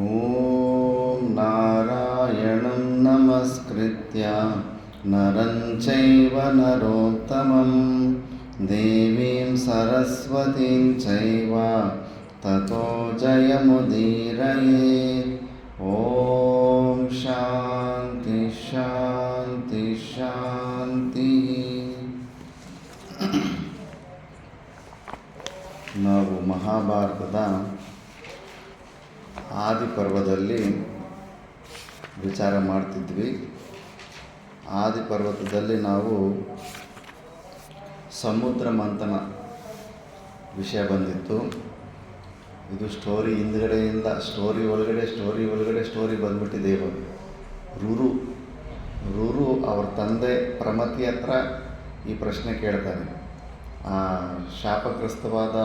ಓಂ ನಾರಾಯಣಂ ನಮಸ್ಕೃತ್ಯ ನರಂ ಚೈವ ನರೋತ್ತಮಂ ದೇವೀಂ ಸರಸ್ವತೀಂ ಚೈವ ತತೋ ಜಯಮುದೀರಯೇತ್. ಓಂ ಶಾಂತಿ ಶಾಂತಿ ಶಾಂತಿ. ನಾವು ಮಹಾಭಾರತದ ಆದಿಪರ್ವದಲ್ಲಿ ವಿಚಾರ ಮಾಡ್ತಿದ್ವಿ. ಆದಿಪರ್ವತದಲ್ಲಿ ನಾವು ಸಮುದ್ರ ಮಂಥನ ವಿಷಯ ಬಂದಿತ್ತು. ಇದು ಸ್ಟೋರಿ ಹಿಂದ್ಗಡೆಯಿಂದ ಸ್ಟೋರಿ ಒಳಗಡೆ ಬಂದ್ಬಿಟ್ಟಿದೆ. ಇವಾಗ ರುರು ಅವ್ರ ತಂದೆ ಪ್ರಮತಿ ಹತ್ರ ಈ ಪ್ರಶ್ನೆ ಕೇಳ್ತಾನೆ. ಶಾಪಗ್ರಸ್ತವಾದ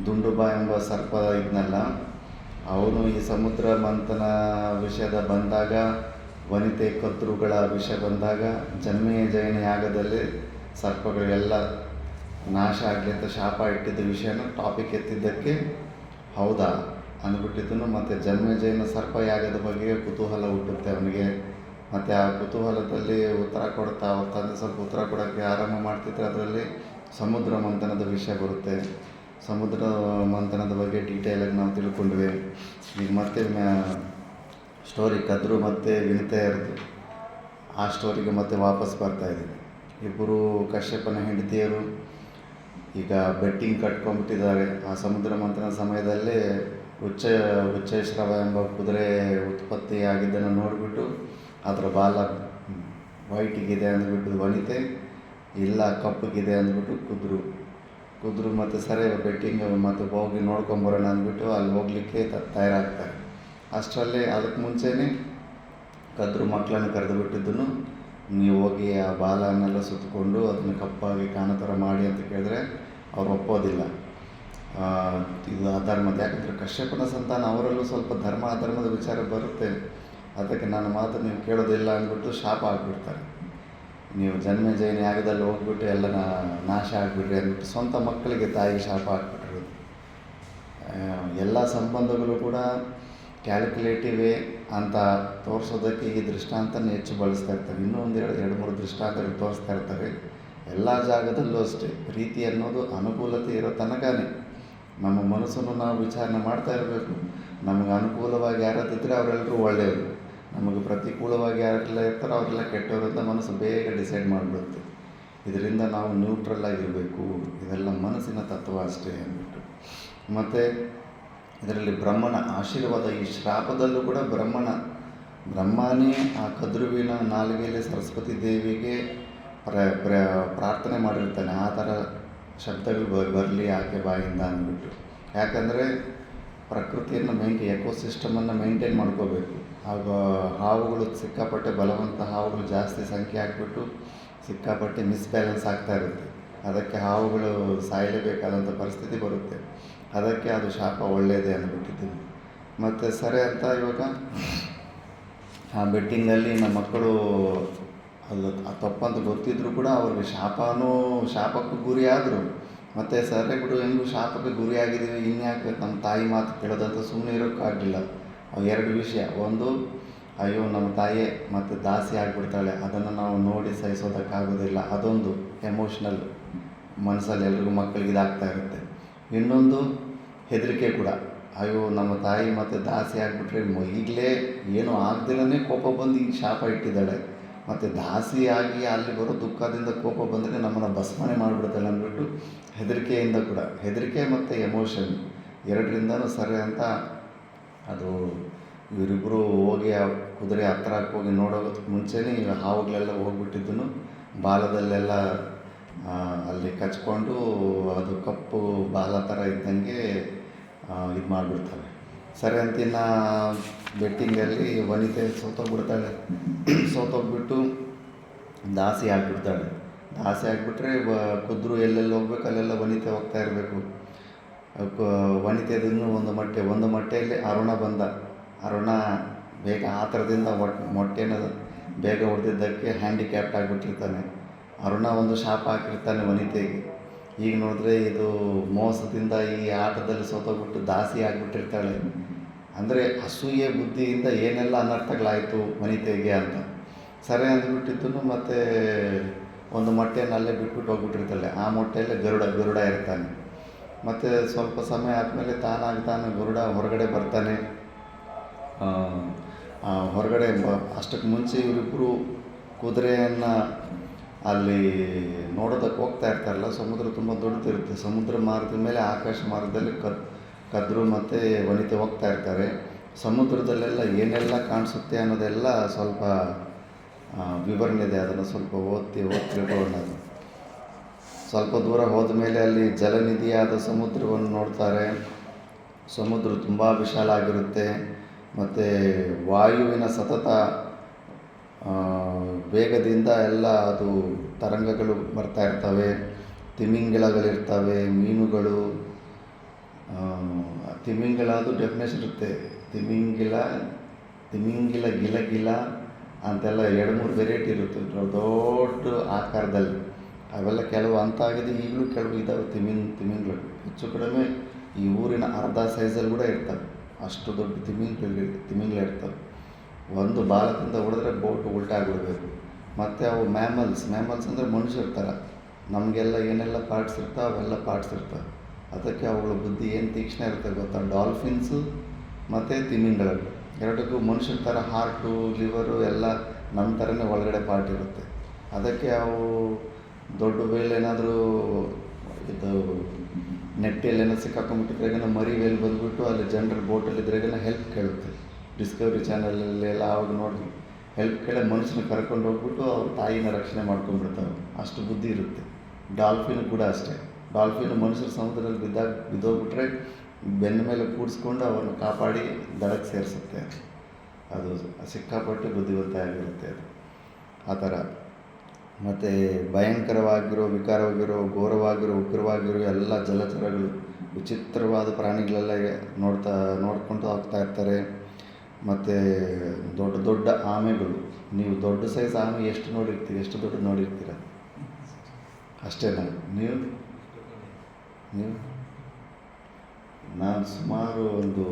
ದುಂಡುಬ ಎಂಬ ಸರ್ಪ ಇದ್ನಲ್ಲ, ಅವನು ಈ ಸಮುದ್ರ ಮಂಥನ ವಿಷಯದ ಬಂದಾಗ, ವನಿತೆ ಕದ್ರುಗಳ ವಿಷಯ ಬಂದಾಗ, ಜನ್ಮೇಜಯನ ಯಾಗದಲ್ಲಿ ಸರ್ಪಗಳೆಲ್ಲ ನಾಶ ಆಗಲಿ ಅಂತ ಶಾಪ ಇಟ್ಟಿದ್ದ ವಿಷಯನ ಟಾಪಿಕ್ ಎತ್ತಿದ್ದಕ್ಕೆ ಹೌದಾ ಅಂದ್ಬಿಟ್ಟಿದ್ದನು. ಮತ್ತು ಜನ್ಮೇಜಯನ ಸರ್ಪ ಯಾಗದ ಬಗ್ಗೆ ಕುತೂಹಲ ಹುಟ್ಟುತ್ತೆ ಅವನಿಗೆ. ಮತ್ತು ಆ ಕುತೂಹಲದಲ್ಲಿ ಉತ್ತರ ಕೊಡ್ತಾ ಅವ್ರ ತಂದೆ ಸ್ವಲ್ಪ ಉತ್ತರ ಕೊಡೋಕ್ಕೆ ಆರಂಭ ಮಾಡ್ತಿದ್ರೆ ಅದರಲ್ಲಿ ಸಮುದ್ರ ಮಂಥನದ ವಿಷಯ ಬರುತ್ತೆ. ಸಮುದ್ರ ಮಂಥನದ ಬಗ್ಗೆ ಡೀಟೇಲಾಗಿ ನಾವು ತಿಳ್ಕೊಂಡ್ವಿ. ಈಗ ಮತ್ತೆ ಸ್ಟೋರಿ ಕದ್ರು ಮತ್ತು ವಿನಿತೆಯರದು ಆ ಸ್ಟೋರಿಗೆ ಮತ್ತೆ ವಾಪಸ್ ಬರ್ತಾಯಿದ್ದೀವಿ. ಇಬ್ಬರು ಕಶ್ಯಪನ ಹೆಂಡತಿಯರು ಈಗ ಬೆಟ್ಟಿಂಗ್ ಕಟ್ಕೊಂಡ್ಬಿಟ್ಟಿದ್ದಾರೆ. ಆ ಸಮುದ್ರ ಮಂಥನ ಸಮಯದಲ್ಲಿ ಉಚ್ಚೈಶ್ರವ ಎಂಬ ಕುದುರೆ ಉತ್ಪತ್ತಿ ಆಗಿದ್ದನ್ನು ನೋಡಿಬಿಟ್ಟು ಅದರ ಬಾಲ ವೈಟಿಗಿದೆ ಅಂದ್ಬಿಟ್ಟು ವನಿತೆ, ಇಲ್ಲ ಕಪ್ಪಗಿದೆ ಅಂದ್ಬಿಟ್ಟು ಕುದ್ರು ಮತ್ತು ಸರಿ ಬೆಟ್ಟಿಂಗ್ ಮತ್ತು ಹೋಗಿ ನೋಡ್ಕೊಂಬರೋಣ ಅಂದ್ಬಿಟ್ಟು ಅಲ್ಲಿ ಹೋಗಲಿಕ್ಕೆ ತಯಾರಾಗ್ತಾರೆ. ಅಷ್ಟರಲ್ಲಿ ಅದಕ್ಕೆ ಮುಂಚೆನೇ ಕದ್ರು ಮಕ್ಕಳನ್ನು ಕರೆದು ಬಿಟ್ಟಿದ್ದನು. ನೀವು ಹೋಗಿ ಆ ಬಾಲನ್ನೆಲ್ಲ ಸುತ್ತಕೊಂಡು ಅದನ್ನು ಕಪ್ಪಾಗಿ ಕಾಣೋ ಥರ ಮಾಡಿ ಅಂತ ಕೇಳಿದ್ರೆ ಅವ್ರು ಒಪ್ಪೋದಿಲ್ಲ. ಇದು ಅಧರ್ಮದ, ಯಾಕಂದರೆ ಕಶ್ಯಪನ ಸಂತಾನ ಅವರಲ್ಲೂ ಸ್ವಲ್ಪ ಧರ್ಮ ಅಧರ್ಮದ ವಿಚಾರ ಬರುತ್ತೆ. ಅದಕ್ಕೆ ನನ್ನ ಮಾತು ನೀವು ಕೇಳೋದಿಲ್ಲ ಅಂದ್ಬಿಟ್ಟು ಶಾಪ ಆಗಿಬಿಡ್ತಾರೆ. ನೀವು ಜನ್ಮೇಜಯನ ಯಾಗದಲ್ಲಿ ಹೋಗ್ಬಿಟ್ಟು ಎಲ್ಲ ನಾಶ ಆಗಿಬಿಡ್ರಿ ಅಂದ್ಬಿಟ್ಟು ಸ್ವಂತ ಮಕ್ಕಳಿಗೆ ತಾಯಿ ಶಾಪ ಹಾಕ್ಬಿಟ್ಟಿರೋದು. ಎಲ್ಲ ಸಂಬಂಧಗಳು ಕೂಡ ಕ್ಯಾಲ್ಕುಲೇಟಿವೇ ಅಂತ ತೋರಿಸೋದಕ್ಕೆ ಈ ದೃಷ್ಟಾಂತನ ಹೆಚ್ಚು ಬಳಸ್ತಾ ಇರ್ತಾರೆ. ಇನ್ನೂ ಒಂದು ಎರಡು ಮೂರು ದೃಷ್ಟಾಂತಗಳು ತೋರಿಸ್ತಾ ಇರ್ತಾರೆ. ಎಲ್ಲ ಜಾಗದಲ್ಲೂ ಅಷ್ಟೇ ಪ್ರೀತಿ ಅನ್ನೋದು ಅನುಕೂಲತೆ ಇರೋ ತನಕನೇ ನಮ್ಮ ಮನಸ್ಸನ್ನು ನಾವು ವಿಚಾರಣೆ ಮಾಡ್ತಾ ಇರಬೇಕು. ನಮಗೆ ಅನುಕೂಲವಾಗಿ ಯಾರದಿದ್ದರೆ ಅವರೆಲ್ಲರೂ ಒಳ್ಳೆಯದು, ನಮಗೆ ಪ್ರತಿಕೂಲವಾಗಿ ಯಾರೆಲ್ಲ ಇರ್ತಾರೋ ಅವರೆಲ್ಲ ಕೆಟ್ಟವರು ಅಂತ ಮನಸ್ಸು ಬೇಗ ಡಿಸೈಡ್ ಮಾಡಿಬಿಡುತ್ತೆ. ಇದರಿಂದ ನಾವು ನ್ಯೂಟ್ರಲ್ ಆಗಿರಬೇಕು. ಇದೆಲ್ಲ ಮನಸ್ಸಿನ ತತ್ವ ಅಷ್ಟೇ ಅಂದ್ಬಿಟ್ಟು. ಮತ್ತು ಇದರಲ್ಲಿ ಬ್ರಹ್ಮನ ಆಶೀರ್ವಾದ, ಈ ಶ್ರಾಪದಲ್ಲೂ ಕೂಡ ಬ್ರಹ್ಮನೇ ಆ ಕದ್ರುವಿನ ನಾಲಿಗೆಯಲ್ಲಿ ಸರಸ್ವತಿ ದೇವಿಗೆ ಪ್ರಾರ್ಥನೆ ಮಾಡಿರ್ತಾನೆ. ಆ ಥರ ಶಬ್ದಗಳು ಬರಲಿ ಆಕೆ ಬಾಯಿಂದ ಅಂದ್ಬಿಟ್ಟು. ಯಾಕಂದರೆ ಪ್ರಕೃತಿಯನ್ನು ಎಕೋಸಿಸ್ಟಮನ್ನು ಮೇಂಟೈನ್ ಮಾಡ್ಕೋಬೇಕು. ಆಗ ಹಾವುಗಳು ಸಿಕ್ಕಾಪಟ್ಟೆ ಬಲವಂತ ಹಾವುಗಳು ಜಾಸ್ತಿ ಸಂಖ್ಯೆ ಹಾಕ್ಬಿಟ್ಟು ಸಿಕ್ಕಾಪಟ್ಟೆ ಮಿಸ್ಬ್ಯಾಲೆನ್ಸ್ ಆಗ್ತಾ ಇರುತ್ತೆ. ಅದಕ್ಕೆ ಹಾವುಗಳು ಸಾಯಲೇಬೇಕಾದಂಥ ಪರಿಸ್ಥಿತಿ ಬರುತ್ತೆ. ಅದಕ್ಕೆ ಅದು ಶಾಪ ಒಳ್ಳೆಯದೇ ಅಂದ್ಬಿಟ್ಟಿದ್ದೀನಿ. ಮತ್ತು ಸರಿ ಅಂತ ಇವಾಗ ಆ ಬೆಟ್ಟಿಂಗಲ್ಲಿ ನಮ್ಮ ಮಕ್ಕಳು ಅದು ತಪ್ಪಂತ ಗೊತ್ತಿದ್ದರೂ ಕೂಡ ಅವ್ರಿಗೆ ಶಾಪಕ್ಕೂ ಗುರಿ ಆದರು. ಮತ್ತು ಸರಿ ಬಿಡು, ಹೆಂಗೂ ಶಾಪಕ್ಕೆ ಗುರಿ ಆಗಿದ್ದೀವಿ, ಇನ್ಯಾಕೆ ನಮ್ಮ ತಾಯಿ ಮಾತು ಕೇಳೋದಂತ ಸುಮ್ಮನೆ ಇರೋಕ್ಕಾಗಲಿಲ್ಲ. ಅವು ಎರಡು ವಿಷಯ. ಒಂದು, ಅಯ್ಯೋ ನಮ್ಮ ತಾಯಿ ಮತ್ತು ದಾಸಿ ಆಗಿಬಿಡ್ತಾಳೆ, ಅದನ್ನು ನಾವು ನೋಡಿ ಸಹಿಸೋದಕ್ಕಾಗೋದಿಲ್ಲ. ಅದೊಂದು ಎಮೋಷ್ನಲ್ ಮನಸ್ಸಲ್ಲಿ ಎಲ್ರಿಗೂ ಮಕ್ಕಳಿಗೆ ಇದಾಗ್ತಾ ಇರುತ್ತೆ. ಇನ್ನೊಂದು ಹೆದರಿಕೆ ಕೂಡ. ಅಯ್ಯೋ ನಮ್ಮ ತಾಯಿ ಮತ್ತು ದಾಸಿ ಆಗಿಬಿಟ್ರೆ ಈಗಲೇ ಏನೂ ಆಗ್ದಿರನೇ ಕೋಪ ಬಂದು ಈಗ ಶಾಪ ಇಟ್ಟಿದ್ದಾಳೆ, ಮತ್ತು ದಾಸಿ ಆಗಿ ಅಲ್ಲಿ ಬರೋ ದುಃಖದಿಂದ ಕೋಪ ಬಂದರೆ ನಮ್ಮನ್ನು ಭಸ್ಮನೆ ಮಾಡಿಬಿಡ್ತಾಳೆ ಅಂದ್ಬಿಟ್ಟು ಹೆದರಿಕೆಯಿಂದ ಕೂಡ, ಹೆದರಿಕೆ ಮತ್ತು ಎಮೋಷನ್ ಎರಡರಿಂದನೂ ಸರಿ ಅಂತ ಅದು ಇವರಿಬ್ಬರು ಹೋಗಿ ಆ ಕುದುರೆ ಹತ್ತಿರಕ್ಕೆ ಹೋಗಿ ನೋಡೋದಕ್ಕೆ ಮುಂಚೆನೇ ಹಾವುಗಳೆಲ್ಲ ಹೋಗ್ಬಿಟ್ಟಿದ್ದನು. ಬಾಲದಲ್ಲೆಲ್ಲ ಅಲ್ಲಿ ಕಚ್ಕೊಂಡು ಅದು ಕಪ್ಪು ಬಾಲ ಥರ ಇದ್ದಂಗೆ ಇದು ಮಾಡಿಬಿಡ್ತವೆ. ಸರಿ ಅಂತಿನ ಬೆಟ್ಟಿಂಗಲ್ಲಿ ವನಿತೆ ಸೋತೋಗ್ಬಿಟ್ಟು ದಾಸಿ ಆಗಿಬಿಡ್ತಾಳೆ. ದಾಸಿ ಆಗಿಬಿಟ್ರೆ ಕುದ್ರು ಎಲ್ಲೆಲ್ಲಿ ಹೋಗ್ಬೇಕು ಅಲ್ಲೆಲ್ಲ ವನಿತೆ ಹೋಗ್ತಾ ಇರಬೇಕು. ವನಿತೆದನ್ನು ಒಂದು ಮೊಟ್ಟೆಯಲ್ಲಿ ಅರುಣ ಬೇಗ ಆತರದಿಂದ ಮೊಟ್ಟೆನ ಬೇಗ ಹೊಡೆದಿದ್ದಕ್ಕೆ ಹ್ಯಾಂಡಿಕ್ಯಾಪ್ಟ್ ಆಗಿಬಿಟ್ಟಿರ್ತಾನೆ. ಅರುಣ ಒಂದು ಶಾಪ ಹಾಕಿರ್ತಾನೆ ವನಿತೆಗೆ. ಈಗ ನೋಡಿದ್ರೆ ಇದು ಮೋಸದಿಂದ ಈ ಆಟದಲ್ಲಿ ಸೋತೋಗ್ಬಿಟ್ಟು ದಾಸಿ ಆಗಿಬಿಟ್ಟಿರ್ತಾಳೆ. ಅಂದರೆ ಅಸೂಯೆ ಬುದ್ಧಿಯಿಂದ ಏನೆಲ್ಲ ಅನರ್ಥಗಳಾಯಿತು ವನಿತೆಗೆ ಅಂತ. ಸರಿ ಅಂದ್ಬಿಟ್ಟಿದ್ದು ಮತ್ತು ಒಂದು ಮೊಟ್ಟೆಯನ್ನು ಅಲ್ಲೇ ಬಿಟ್ಬಿಟ್ಟು ಹೋಗ್ಬಿಟ್ಟಿರ್ತಾಳೆ. ಆ ಮೊಟ್ಟೆಯಲ್ಲೇ ಗರುಡ ಇರ್ತಾನೆ. ಮತ್ತು ಸ್ವಲ್ಪ ಸಮಯ ಆದಮೇಲೆ ತಾನು ಗರುಡ ಹೊರಗಡೆ ಬರ್ತಾನೆ. ಹೊರಗಡೆ ಅಷ್ಟಕ್ಕೆ ಮುಂಚೆ ಇವರಿಬ್ಬರು ಕುದುರೆಯನ್ನು ಅಲ್ಲಿ ನೋಡೋದಕ್ಕೆ ಹೋಗ್ತಾ ಇರ್ತಾರಲ್ಲ. ಸಮುದ್ರ ತುಂಬ ದೊಡ್ಡದಿರುತ್ತೆ. ಸಮುದ್ರ ಮಾರ್ಗದ ಮೇಲೆ ಆಕಾಶ ಮಾರ್ಗದಲ್ಲಿ ಕದ್ರು ಮತ್ತು ವನಿತೆ ಹೋಗ್ತಾ ಇರ್ತಾರೆ. ಸಮುದ್ರದಲ್ಲೆಲ್ಲ ಏನೆಲ್ಲ ಕಾಣಿಸುತ್ತೆ ಅನ್ನೋದೆಲ್ಲ ಸ್ವಲ್ಪ ವಿವರಣೆ ಇದೆ. ಅದನ್ನು ಸ್ವಲ್ಪ ಓದಿ ತಿಳ್ಕೊಳ್ಳೋಣ. ಅದು ಸ್ವಲ್ಪ ದೂರ ಹೋದ ಮೇಲೆ ಅಲ್ಲಿ ಜಲನಿಧಿಯಾದ ಸಮುದ್ರವನ್ನು ನೋಡ್ತಾರೆ. ಸಮುದ್ರ ತುಂಬ ವಿಶಾಲ ಆಗಿರುತ್ತೆ. ಮತ್ತು ವಾಯುವಿನ ಸತತ ವೇಗದಿಂದ ಎಲ್ಲ ಅದು ತರಂಗಗಳು ಬರ್ತಾ ಇರ್ತವೆ. ತಿಮಿಂಗಿಲಗಳಿರ್ತವೆ, ಮೀನುಗಳು. ತಿಮಿಂಗಿಲದು ಡೆಫಿನೇಷನ್ ಇರುತ್ತೆ. ತಿಮಿಂಗಿಲ ಗಿಲ ಅಂತೆಲ್ಲ 2-3 ವೆರೈಟಿ ಇರುತ್ತೆ ದೊಡ್ಡ ಆಕಾರದಲ್ಲಿ. ಅವೆಲ್ಲ ಕೆಲವು ಅಂತ ಆಗಿದೆ, ಈಗಲೂ ಕೆಲವು ಇದ್ದಾವೆ ತಿಮಿಂಗ್ಗಳು. ಹೆಚ್ಚು ಕಡಿಮೆ ಈ ಊರಿನ ಅರ್ಧ ಸೈಜಲ್ಲಿ ಕೂಡ ಇರ್ತವೆ. ಅಷ್ಟು ದೊಡ್ಡ ತಿಮಿಂಗ್ಳು ಇರ್ತವೆ. ಒಂದು ಬಾಲದಿಂದ ಹೊಡೆದ್ರೆ ಬೋಟು ಉಲ್ಟಾ ಆಗಿಬಿಡ್ಬೇಕು. ಮತ್ತು ಅವು ಮ್ಯಾಮಲ್ಸ್ ಅಂದರೆ ಮನುಷ್ಯರ ಥರ. ನಮಗೆಲ್ಲ ಏನೆಲ್ಲ ಪಾರ್ಟ್ಸ್ ಇರ್ತಾವೆ ಅವೆಲ್ಲ ಪಾರ್ಟ್ಸ್ ಇರ್ತವೆ. ಅದಕ್ಕೆ ಅವುಗಳ ಬುದ್ಧಿ ಏನು ತೀಕ್ಷ್ಣ ಇರುತ್ತೆ ಗೊತ್ತಾ. ಡಾಲ್ಫಿನ್ಸು ಮತ್ತು ತಿಮಿಂಗಗಳು ಎರಡಕ್ಕೂ ಮನುಷ್ಯರ ಥರ ಹಾರ್ಟು, ಲಿವರು ಎಲ್ಲ ನಮ್ಮ ಥರನೇ ಒಳಗಡೆ ಪಾರ್ಟ್ ಇರುತ್ತೆ. ಅದಕ್ಕೆ ಅವು ದೊಡ್ಡ ವೇಲ್ ಏನಾದರೂ ಇದು ನೆಟ್ಟೆಲ್ಲೇನೋ ಸಿಕ್ಕಾಕೊಂಡ್ಬಿಟ್ಟಿದ್ರಾಗ ಮರಿ ವೇಲ್ ಬಂದುಬಿಟ್ಟು ಅಲ್ಲಿ ಜನರು ಬೋಟಲ್ಲಿದ್ರಾಗ ಹೆಲ್ಪ್ ಕೇಳುತ್ತೆ. ಡಿಸ್ಕವರಿ ಚಾನಲಲ್ಲೆಲ್ಲ ಆವಾಗ ನೋಡಿ ಹೆಲ್ಪ್ ಕೇಳಿ ಮನುಷ್ಯನ ಕರ್ಕೊಂಡು ಹೋಗ್ಬಿಟ್ಟು ಅವ್ರ ತಾಯಿನ ರಕ್ಷಣೆ ಮಾಡ್ಕೊಂಡ್ಬಿಡ್ತಾವೆ. ಅಷ್ಟು ಬುದ್ಧಿ ಇರುತ್ತೆ. ಡಾಲ್ಫಿನ್ ಕೂಡ ಅಷ್ಟೇ. ಡಾಲ್ಫಿನ್ ಮನುಷ್ಯರ ಸಮುದ್ರದಲ್ಲಿ ಬಿದ್ದೋಗ್ಬಿಟ್ರೆ ಬೆನ್ನ ಮೇಲೆ ಕೂಡಿಸ್ಕೊಂಡು ಅವರನ್ನು ಕಾಪಾಡಿ ದಡಕ್ಕೆ ಸೇರಿಸುತ್ತೆ. ಅದು ಸಿಕ್ಕಾಪಟ್ಟೆ ಬುದ್ಧಿವಂತ ಆಗಿರುತ್ತೆ ಅದು ಆ ಥರ. ಮತ್ತು ಭಯಂಕರವಾಗಿರೋ, ವಿಕಾರವಾಗಿರೋ, ಘೋರವಾಗಿರೋ, ಉಗ್ರವಾಗಿರೋ ಎಲ್ಲ ಜಲಚರಗಳು, ವಿಚಿತ್ರವಾದ ಪ್ರಾಣಿಗಳೆಲ್ಲ ನೋಡ್ಕೊಂಡು ಹೋಗ್ತಾ ಇರ್ತಾರೆ. ಮತ್ತು ದೊಡ್ಡ ದೊಡ್ಡ ಆಮೆಗಳು. ನೀವು ದೊಡ್ಡ ಸೈಜ್ ಆಮೆ ಎಷ್ಟು ನೋಡಿರ್ತೀರಿ? ಎಷ್ಟು ದೊಡ್ಡ ನೋಡಿರ್ತೀರ? ಅಷ್ಟೇನಾ? ನೀವು ನಾನು ಸುಮಾರು ಒಂದು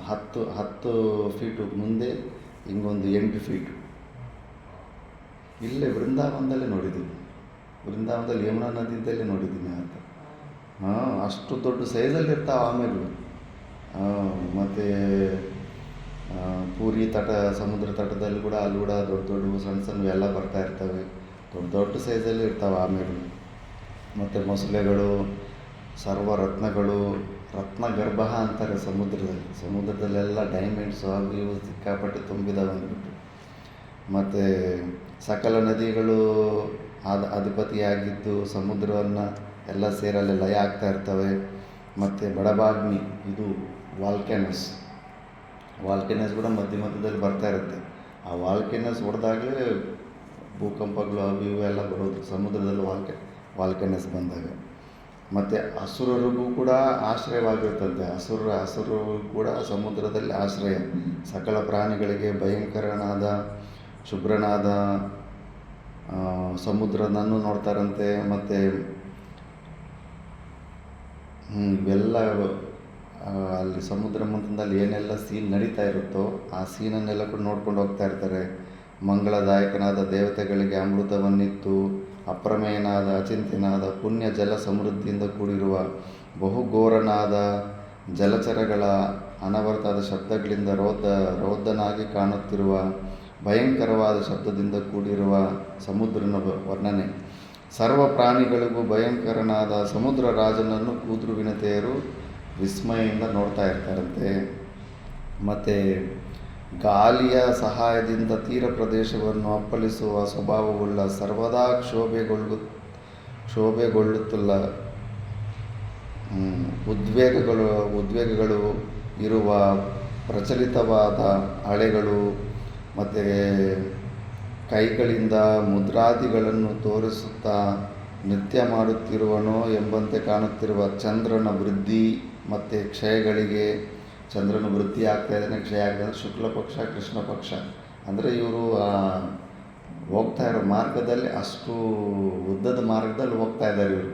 10 ಫೀಟು ಮುಂದೆ, ಹಿಂಗೊಂದು 8 ಫೀಟು ಇಲ್ಲೇ ವೃಂದಾವನದಲ್ಲೇ ನೋಡಿದ್ದೀನಿ. ವೃಂದಾವನದಲ್ಲಿ ಯಮುನಾ ನದಿಯಲ್ಲೇ ನೋಡಿದ್ದೀನಿ ಅಂತ. ಅಷ್ಟು ದೊಡ್ಡ ಸೈಜಲ್ಲಿರ್ತಾವೆ ಆಮೆಗಳು. ಮತ್ತು ಪೂರಿ ಸಮುದ್ರ ತಟದಲ್ಲಿ ಕೂಡ ಅಲ್ಲಿ ಕೂಡ ದೊಡ್ಡ ಸಣ್ಣ ಎಲ್ಲ ಬರ್ತಾ ಇರ್ತವೆ. ದೊಡ್ಡ ಸೈಜಲ್ಲಿ ಇರ್ತಾವೆ ಆಮೆಗಳು. ಮತ್ತು ಮೊಸಳೆಗಳು, ಸರ್ವರತ್ನಗಳು, ರತ್ನಗರ್ಭ ಅಂತಾರೆ ಸಮುದ್ರದಲ್ಲೆಲ್ಲ ಡೈಮಂಡ್ಸು ಅವು ಇವು ಸಿಕ್ಕಾಪಟ್ಟೆ ತುಂಬಿದಾವೆ ಅಂದ್ಬಿಟ್ಟು. ಮತ್ತು ಸಕಲ ನದಿಗಳು ಅಧಿಪತಿಯಾಗಿದ್ದು ಸಮುದ್ರವನ್ನು ಎಲ್ಲ ಸೇರಲ್ಲಿ ಲಯ ಆಗ್ತಾ ಇರ್ತವೆ. ಮತ್ತು ಬಡಬಾಗ್ನಿ, ಇದು ವಾಲ್ಕೆನಸ್ ಕೂಡ ಮಧ್ಯದಲ್ಲಿ ಬರ್ತಾ ಇರುತ್ತೆ. ಆ ವಾಲ್ಕೆನಸ್ ಹೊಡೆದಾಗಲೇ ಭೂಕಂಪಗಳು ಅವು ಇವು ಎಲ್ಲ ಬರೋದು ಸಮುದ್ರದಲ್ಲಿ ವಾಲ್ಕೆನಸ್ ಬಂದಾಗ. ಮತ್ತು ಅಸುರರಿಗೂ ಕೂಡ ಆಶ್ರಯವಾಗಿರ್ತಂತೆ. ಅಸುರರು ಕೂಡ ಸಮುದ್ರದಲ್ಲಿ ಆಶ್ರಯ. ಸಕಲ ಪ್ರಾಣಿಗಳಿಗೆ ಭಯಂಕರನಾದ ಶುಭ್ರನಾದ ಸಮುದ್ರನನ್ನು ನೋಡ್ತಾರಂತೆ. ಮತ್ತು ಇವೆಲ್ಲ ಅಲ್ಲಿ ಸಮುದ್ರ ಮಂಥನದಲ್ಲಿ ಏನೆಲ್ಲ ಸೀನ್ ನಡೀತಾ ಇರುತ್ತೋ ಆ ಸೀನನ್ನೆಲ್ಲ ಕೂಡ ನೋಡ್ಕೊಂಡು ಹೋಗ್ತಾ ಇರ್ತಾರೆ. ಮಂಗಳದಾಯಕನಾದ ದೇವತೆಗಳಿಗೆ ಅಮೃತವನ್ನಿತ್ತು ಅಪ್ರಮೇಯನಾದ ಅಚಿಂತ್ಯನಾದ ಪುಣ್ಯ ಜಲ ಸಮೃದ್ಧಿಯಿಂದ ಕೂಡಿರುವ ಬಹುಘೋರನಾದ ಜಲಚರಗಳ ಅನವರತಾದ ಶಬ್ದಗಳಿಂದ ರೋದನಾಗಿ ಕಾಣುತ್ತಿರುವ ಭಯಂಕರವಾದ ಶಬ್ದದಿಂದ ಕೂಡಿರುವ ಸಮುದ್ರನ ವರ್ಣನೆ. ಸರ್ವ ಪ್ರಾಣಿಗಳಿಗೂ ಭಯಂಕರನಾದ ಸಮುದ್ರ ರಾಜನನ್ನು ಕೂದಲು ವಿನತೆಯರು ವಿಸ್ಮಯದಿಂದ ನೋಡ್ತಾ ಇರ್ತಾರಂತೆ. ಮತ್ತು ಗಾಳಿಯ ಸಹಾಯದಿಂದ ತೀರ ಪ್ರದೇಶವನ್ನು ಅಪ್ಪಳಿಸುವ ಸ್ವಭಾವವುಳ್ಳ ಸರ್ವದಾ ಕ್ಷೋಭೆಗೊಳ್ಳುತ್ತಲ್ಲ ಉದ್ವೇಗಗಳು ಇರುವ ಪ್ರಚಲಿತವಾದ ಅಲೆಗಳು ಮತ್ತು ಕೈಗಳಿಂದ ಮುದ್ರಾದಿಗಳನ್ನು ತೋರಿಸುತ್ತಾ ನೃತ್ಯ ಮಾಡುತ್ತಿರುವನೋ ಎಂಬಂತೆ ಕಾಣುತ್ತಿರುವ ಚಂದ್ರನ ವೃದ್ಧಿ ಮತ್ತು ಕ್ಷಯಗಳಿಗೆ. ಚಂದ್ರನ ವೃದ್ಧಿ ಆಗ್ತಾಯಿದ್ದಾನೆ, ಕ್ಷಯ ಆಗ್ತಾಯಿದೆ. ಶುಕ್ಲ ಪಕ್ಷ, ಕೃಷ್ಣ ಪಕ್ಷ ಅಂದರೆ ಇವರು ಹೋಗ್ತಾ ಇರೋ ಮಾರ್ಗದಲ್ಲಿ ಅಷ್ಟು ಉದ್ದದ ಮಾರ್ಗದಲ್ಲಿ ಹೋಗ್ತಾ ಇದ್ದಾರೆ ಇವರು.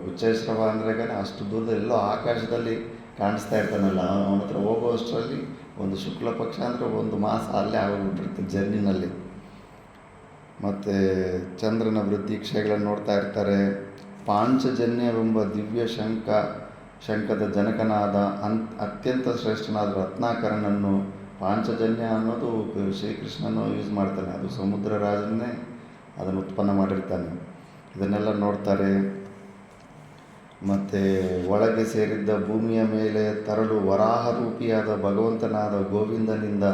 ಉಚ್ಚೈಶ್ರವ ಅಂದ್ರಾಗ ಅಷ್ಟು ದೂರದಲ್ಲಿ ಎಲ್ಲೋ ಆಕಾಶದಲ್ಲಿ ಕಾಣಿಸ್ತಾ ಇರ್ತಾನಲ್ಲ, ಅವನ ಹತ್ರ ಹೋಗುವಷ್ಟರಲ್ಲಿ ಒಂದು ಶುಕ್ಲ ಪಕ್ಷ ಅಂದರೆ ಒಂದು ಮಾಸ ಅಲ್ಲೇ ಆಗೋಗ್ಬಿಟ್ಟಿರುತ್ತೆ ಜರ್ನಿನಲ್ಲಿ. ಮತ್ತು ಚಂದ್ರನ ವೃದ್ಧಿ ಕ್ಷಯಗಳನ್ನು ನೋಡ್ತಾ ಇರ್ತಾರೆ. ಪಾಂಚಜನ್ಯವೆಂಬ ದಿವ್ಯ ಶಂಖದ ಜನಕನಾದ ಅತ್ಯಂತ ಶ್ರೇಷ್ಠನಾದ ರತ್ನಾಕರನನ್ನು, ಪಾಂಚಜನ್ಯ ಅನ್ನೋದು ಶ್ರೀಕೃಷ್ಣನು ಯೂಸ್ ಮಾಡ್ತಾನೆ, ಅದು ಸಮುದ್ರ ರಾಜನೇ ಅದನ್ನು ಉತ್ಪನ್ನ ಮಾಡಿರ್ತಾನೆ. ಇದನ್ನೆಲ್ಲ ನೋಡ್ತಾರೆ. ಮತ್ತು ಒಳಗೆ ಸೇರಿದ್ದ ಭೂಮಿಯ ಮೇಲೆ ತರಲು ವರಾಹರೂಪಿಯಾದ ಭಗವಂತನಾದ ಗೋವಿಂದನಿಂದ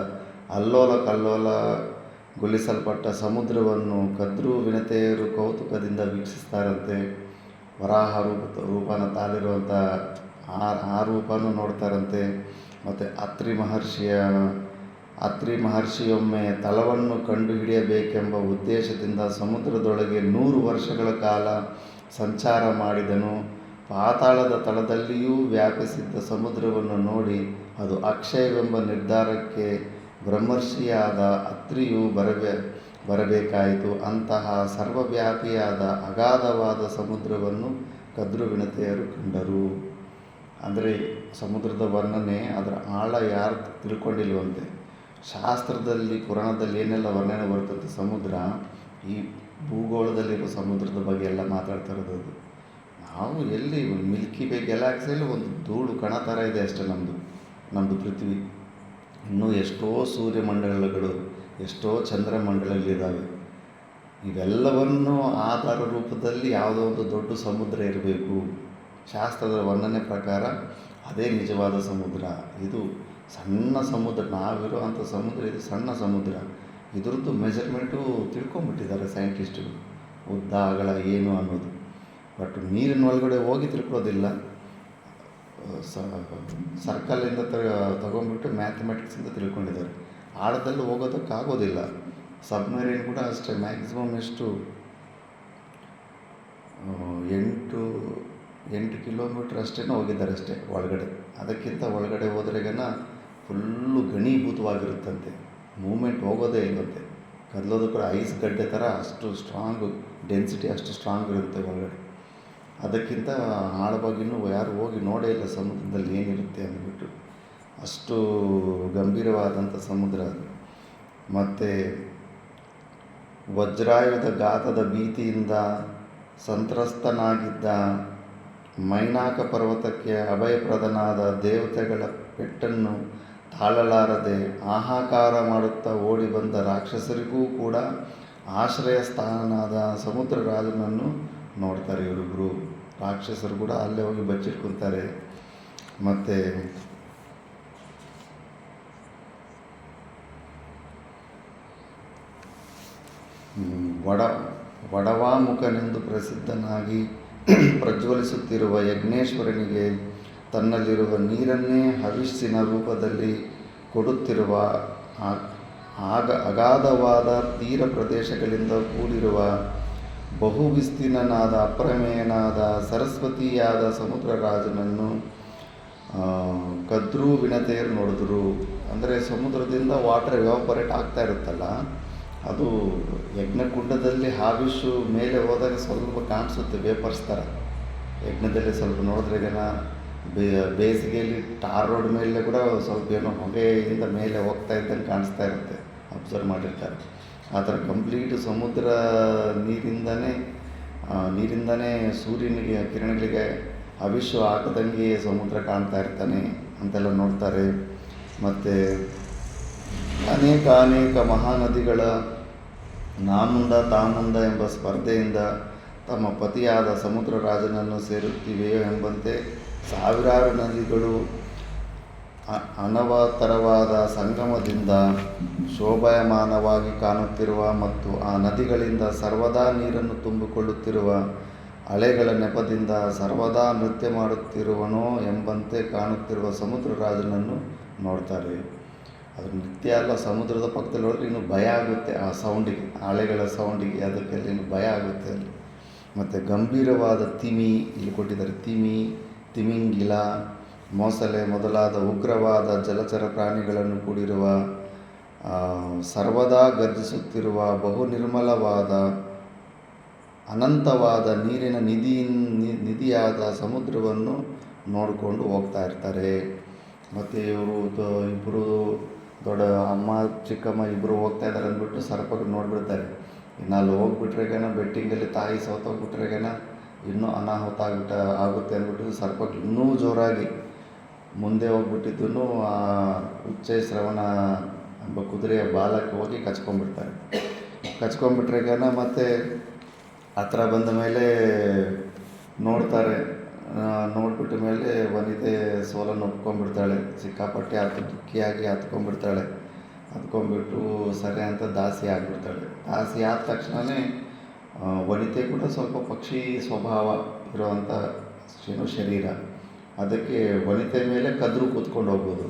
ಅಲ್ಲೋಲ ಕಲ್ಲೋಲಗೊಳಿಸಲ್ಪಟ್ಟ ಸಮುದ್ರವನ್ನು ಕದ್ರು ವಿನತೆಯರು ಕೌತುಕದಿಂದ ವೀಕ್ಷಿಸ್ತಾರಂತೆ. ವರಾಹ ರೂಪನ ತಾಳಿರುವಂಥ ಆ ರೂಪನೂ ನೋಡ್ತಾರಂತೆ. ಮತ್ತು ಅತ್ರಿ ಮಹರ್ಷಿಯೊಮ್ಮೆ ತಲವನ್ನು ಕಂಡುಹಿಡಿಯಬೇಕೆಂಬ ಉದ್ದೇಶದಿಂದ ಸಮುದ್ರದೊಳಗೆ 100 ವರ್ಷಗಳ ಕಾಲ ಸಂಚಾರ ಮಾಡಿದನು. ಪಾತಾಳದ ತಳದಲ್ಲಿಯೂ ವ್ಯಾಪಿಸಿದ್ದ ಸಮುದ್ರವನ್ನು ನೋಡಿ ಅದು ಅಕ್ಷಯವೆಂಬ ನಿರ್ಧಾರಕ್ಕೆ ಬ್ರಹ್ಮರ್ಷಿಯಾದ ಅತ್ರಿಯು ಬರಬೇಕಾಯಿತು. ಅಂತಹ ಸರ್ವವ್ಯಾಪಿಯಾದ ಅಗಾಧವಾದ ಸಮುದ್ರವನ್ನು ಕದ್ರುವಿನತೆಯರು ಕಂಡರು. ಅಂದರೆ ಸಮುದ್ರದ ವರ್ಣನೆ, ಅದರ ಆಳ ಯಾರು ತಿಳ್ಕೊಂಡಿಲ್ವಂತೆ. ಶಾಸ್ತ್ರದಲ್ಲಿ ಪುರಾಣದಲ್ಲಿ ಏನೆಲ್ಲ ವರ್ಣನೆ ಬರ್ತದೆ ಸಮುದ್ರ, ಈ ಭೂಗೋಳದಲ್ಲಿರೋ ಸಮುದ್ರದ ಬಗ್ಗೆ ಎಲ್ಲ ಮಾತಾಡ್ತಾ ಇರೋದು. ನಾವು ಎಲ್ಲಿ ಮಿಲ್ಕಿ ವೇ ಗ್ಯಾಲಾಕ್ಸಿಯಲ್ಲಿ ಒಂದು ಧೂಳು ಕಣ ಥರ ಇದೆ ಅಷ್ಟೇ ನಮ್ಮದು ಪೃಥ್ವಿ. ಇನ್ನೂ ಎಷ್ಟೋ ಸೂರ್ಯಮಂಡಲಗಳು, ಎಷ್ಟೋ ಚಂದ್ರಮಂಡಲಗಳಿದ್ದಾವೆ. ಇವೆಲ್ಲವನ್ನು ಆಧಾರ ರೂಪದಲ್ಲಿ ಯಾವುದೋ ಒಂದು ದೊಡ್ಡ ಸಮುದ್ರ ಇರಬೇಕು. ಶಾಸ್ತ್ರದ ವರ್ಣನೆ ಪ್ರಕಾರ ಅದೇ ನಿಜವಾದ ಸಮುದ್ರ. ಇದು ಸಣ್ಣ ಸಮುದ್ರ, ನಾವಿರುವಂಥ ಸಮುದ್ರ ಇದು ಸಣ್ಣ ಸಮುದ್ರ. ಇದ್ರದ್ದು ಮೆಜರ್ಮೆಂಟು ತಿಳ್ಕೊಂಬಿಟ್ಟಿದ್ದಾರೆ ಸೈಂಟಿಸ್ಟುಗಳು, ಉದ್ದ ಅಗಲ ಏನು ಅನ್ನೋದು. ಬಟ್ ನೀರಿನ ಒಳಗಡೆ ಹೋಗಿ ತಿಳ್ಕೊಳ್ಳೋದಿಲ್ಲ. ಸರ್ಕಲಿಂದ ತಗೊಂಡ್ಬಿಟ್ಟು ಮ್ಯಾಥಮೆಟಿಕ್ಸಿಂದ ತಿಳ್ಕೊಂಡಿದ್ದಾರೆ. ಆಳದಲ್ಲಿ ಹೋಗೋದಕ್ಕಾಗೋದಿಲ್ಲ. ಸಬ್ಮರೀನ್ ಕೂಡ ಅಷ್ಟೇ, ಮ್ಯಾಕ್ಸಿಮಮ್ ಎಷ್ಟು 8 ಕಿಲೋಮೀಟ್ರ್ ಅಷ್ಟೇ ಹೋಗಿದ್ದಾರೆ ಅಷ್ಟೇ ಒಳಗಡೆ. ಅದಕ್ಕಿಂತ ಒಳಗಡೆ ಹೋದ್ರೆಗನ ಫುಲ್ಲು ಘನೀಭೂತವಾಗಿರುತ್ತಂತೆ, ಮೂಮೆಂಟ್ ಹೋಗೋದೇ ಇಲ್ಲಂತೆ. ಕದಲೋದು ಕೂಡ ಐಸ್ ಗಡ್ಡೆ ಥರ ಅಷ್ಟು ಸ್ಟ್ರಾಂಗು, ಡೆನ್ಸಿಟಿ ಅಷ್ಟು ಸ್ಟ್ರಾಂಗ್ ಇರುತ್ತೆ ಒಳಗಡೆ. ಅದಕ್ಕಿಂತ ಆಳವಾಗಿನೂ ಯಾರು ಹೋಗಿ ನೋಡೇ ಇಲ್ಲ ಸಮುದ್ರದಲ್ಲಿ ಏನಿರುತ್ತೆ ಅಂದ್ಬಿಟ್ಟು. ಅಷ್ಟು ಗಂಭೀರವಾದಂಥ ಸಮುದ್ರ ಅದು. ಮತ್ತು ವಜ್ರಾಯುಧ ಘಾತದ ಭೀತಿಯಿಂದ ಸಂತ್ರಸ್ತನಾಗಿದ್ದ ಮೈನಾಕ ಪರ್ವತಕ್ಕೆ ಅಭಯಪ್ರದನಾದ ದೇವತೆಗಳ ಪೆಟ್ಟನ್ನು ತಾಳಲಾರದೆ ಹಾಹಾಕಾರ ಮಾಡುತ್ತಾ ಓಡಿ ಬಂದ ರಾಕ್ಷಸರಿಗೂ ಕೂಡ ಆಶ್ರಯ ಸ್ಥಾನನಾದ ಸಮುದ್ರ ರಾಜನನ್ನು ನೋಡ್ತಾರೆ ಇವರಿಬ್ಬರು. ರಾಕ್ಷಸರು ಕೂಡ ಅಲ್ಲೇ ಹೋಗಿ ಬಚ್ಚಿಟ್ಕೊತಾರೆ. ಮತ್ತು ವಡವಾಮುಖನೆಂದು ಪ್ರಸಿದ್ಧನಾಗಿ ಪ್ರಜ್ವಲಿಸುತ್ತಿರುವ ಯಜ್ಞೇಶ್ವರನಿಗೆ ತನ್ನಲ್ಲಿರುವ ನೀರನ್ನೇ ಹವಿಸ್ಸಿನ ರೂಪದಲ್ಲಿ ಕೊಡುತ್ತಿರುವ ಅಗಾಧವಾದ ತೀರ ಪ್ರದೇಶಗಳಿಂದ ಕೂಡಿರುವ ಬಹುವಿಸ್ತೀರ್ಣನಾದ ಅಪ್ರಮೇಯನಾದ ಸರಸ್ವತಿಯಾದ ಸಮುದ್ರ ರಾಜನನ್ನು ಕದ್ರೂ ವಿನತೆಯರು ನೋಡಿದ್ರು. ಅಂದರೆ ಸಮುದ್ರದಿಂದ ವಾಟರ್ ಎವಾಪರೇಟ್ ಆಗ್ತಾ ಇರುತ್ತಲ್ಲ, ಅದು ಯಜ್ಞಕುಂಡದಲ್ಲಿ ಹಾವಿಷು ಮೇಲೆ ಹೋದಾಗ ಸ್ವಲ್ಪ ಕಾಣಿಸುತ್ತೆ ವೇಪರ್ಸ್ ಥರ. ಯಜ್ಞದಲ್ಲಿ ಸ್ವಲ್ಪ ನೋಡಿದ್ರೆಗನ ಬೇಸಿಗೆಯಲ್ಲಿ ಟಾರ್ ರೋಡ್ ಮೇಲೆ ಕೂಡ ಸ್ವಲ್ಪ ಏನೋ ಹೊಗೆಯಿಂದ ಮೇಲೆ ಹೋಗ್ತಾ ಇದ್ದಂಗೆ ಕಾಣಿಸ್ತಾ ಇರುತ್ತೆ, ಅಬ್ಸರ್ವ್ ಮಾಡಿರ್ತಾರೆ. ಆ ಥರ ಕಂಪ್ಲೀಟ್ ಸಮುದ್ರ ನೀರಿಂದನೇ ಸೂರ್ಯನಿಗೆ ಕಿರಣಗಳಿಗೆ ಹವಿಷು ಹಾಕದಂಗೆ ಸಮುದ್ರ ಕಾಣ್ತಾ ಇರ್ತಾನೆ ಅಂತೆಲ್ಲ ನೋಡ್ತಾರೆ. ಮತ್ತು ಅನೇಕ ಮಹಾನದಿಗಳ ನಾಮುಂದ ತಾಮುಂದ ಎಂಬ ಸ್ಪರ್ಧೆಯಿಂದ ತಮ್ಮ ಪತಿಯಾದ ಸಮುದ್ರ ರಾಜನನ್ನು ಸೇರುತ್ತಿವೆಯೋ ಎಂಬಂತೆ ಸಾವಿರಾರು ನದಿಗಳು ಅನವತರವಾದ ಸಂಗಮದಿಂದ ಶೋಭಾಯಮಾನವಾಗಿ ಕಾಣುತ್ತಿರುವ ಮತ್ತು ಆ ನದಿಗಳಿಂದ ಸರ್ವದಾ ನೀರನ್ನು ತುಂಬಿಕೊಳ್ಳುತ್ತಿರುವ ಅಲೆಗಳ ನೆಪದಿಂದ ಸರ್ವದಾ ನೃತ್ಯ ಮಾಡುತ್ತಿರುವನೋ ಎಂಬಂತೆ ಕಾಣುತ್ತಿರುವ ಸಮುದ್ರ ರಾಜನನ್ನು ನೋಡ್ತಾರೆ. ಅದು ನೃತ್ಯ ಅಲ್ಲ, ಸಮುದ್ರದ ಪಕ್ಕದಲ್ಲಿ ಹೋದ್ರೆ ಇನ್ನೂ ಭಯ ಆಗುತ್ತೆ ಆ ಸೌಂಡಿಗೆ, ಅಲೆಗಳ ಸೌಂಡಿಗೆ, ಅದಕ್ಕೆಲ್ಲ ಇನ್ನು ಭಯ ಆಗುತ್ತೆ ಅಲ್ಲಿ. ಮತ್ತು ಗಂಭೀರವಾದ ತಿಮಿ ಇಲ್ಲಿ ಕೊಟ್ಟಿದ್ದಾರೆ. ತಿಮಿಂಗಿಲ, ಮೊಸಳೆ ಮೊದಲಾದ ಉಗ್ರವಾದ ಜಲಚರ ಪ್ರಾಣಿಗಳನ್ನು ಕೂಡಿರುವ ಸರ್ವದಾ ಗರ್ಜಿಸುತ್ತಿರುವ ಬಹು ನಿರ್ಮಲವಾದ ಅನಂತವಾದ ನೀರಿನ ನಿಧಿಯಾದ ಸಮುದ್ರವನ್ನು ನೋಡಿಕೊಂಡು ಹೋಗ್ತಾ ಇರ್ತಾರೆ. ಮತ್ತು ಇವರು ಇಬ್ಬರು ದೊಡ್ಡ ಅಮ್ಮ ಚಿಕ್ಕಮ್ಮ ಇಬ್ಬರು ಹೋಗ್ತಾ ಇದ್ದಾರೆ ಅಂದ್ಬಿಟ್ಟು ಸರ್ಪಗಳು ನೋಡಿಬಿಡ್ತಾರೆ. ಇನ್ನು ಅಲ್ಲಿ ಹೋಗ್ಬಿಟ್ರೆಗೇನ ಬೆಟ್ಟಿಂಗಲ್ಲಿ ತಾಯಿ ಸೋತೋಗ್ಬಿಟ್ರೆಗೇನ ಇನ್ನೂ ಅನಾಹುತ ಆಗುತ್ತೆ ಅಂದ್ಬಿಟ್ಟು ಸರ್ಪಗಳು ಇನ್ನೂ ಜೋರಾಗಿ ಮುಂದೆ ಹೋಗ್ಬಿಟ್ಟಿದ್ದೂ ಆ ಉಚ್ಚೈಶ್ರವಣ ಎಂಬ ಕುದುರೆಯ ಬಾಲಕ್ಕೆ ಹೋಗಿ ಕಚ್ಕೊಂಡ್ಬಿಟ್ರೆಗೇನ ಮತ್ತೆ ಹತ್ರ ಬಂದ ಮೇಲೆ ನೋಡ್ತಾರೆ. ನೋಡ್ಬಿಟ್ಟ ಮೇಲೆ ವನಿತೆ ಸೋಲನ್ನು ಒಪ್ಕೊಂಡ್ಬಿಡ್ತಾಳೆ. ಸಿಕ್ಕಾಪಟ್ಟೆ ದುಃಖಿಯಾಗಿ ಹತ್ಕೊಂಡ್ಬಿಟ್ಟು ಸರಿ ಅಂತ ದಾಸಿ ಆಗಿಬಿಡ್ತಾಳೆ. ದಾಸಿ ಆದ ತಕ್ಷಣವೇ ವನಿತೆ ಕೂಡ ಸ್ವಲ್ಪ ಪಕ್ಷಿ ಸ್ವಭಾವ ಇರುವಂಥ ಶರೀರ. ಅದಕ್ಕೆ ವನಿತೆ ಮೇಲೆ ಕದ್ರು ಕೂತ್ಕೊಂಡು ಹೋಗ್ಬೋದು.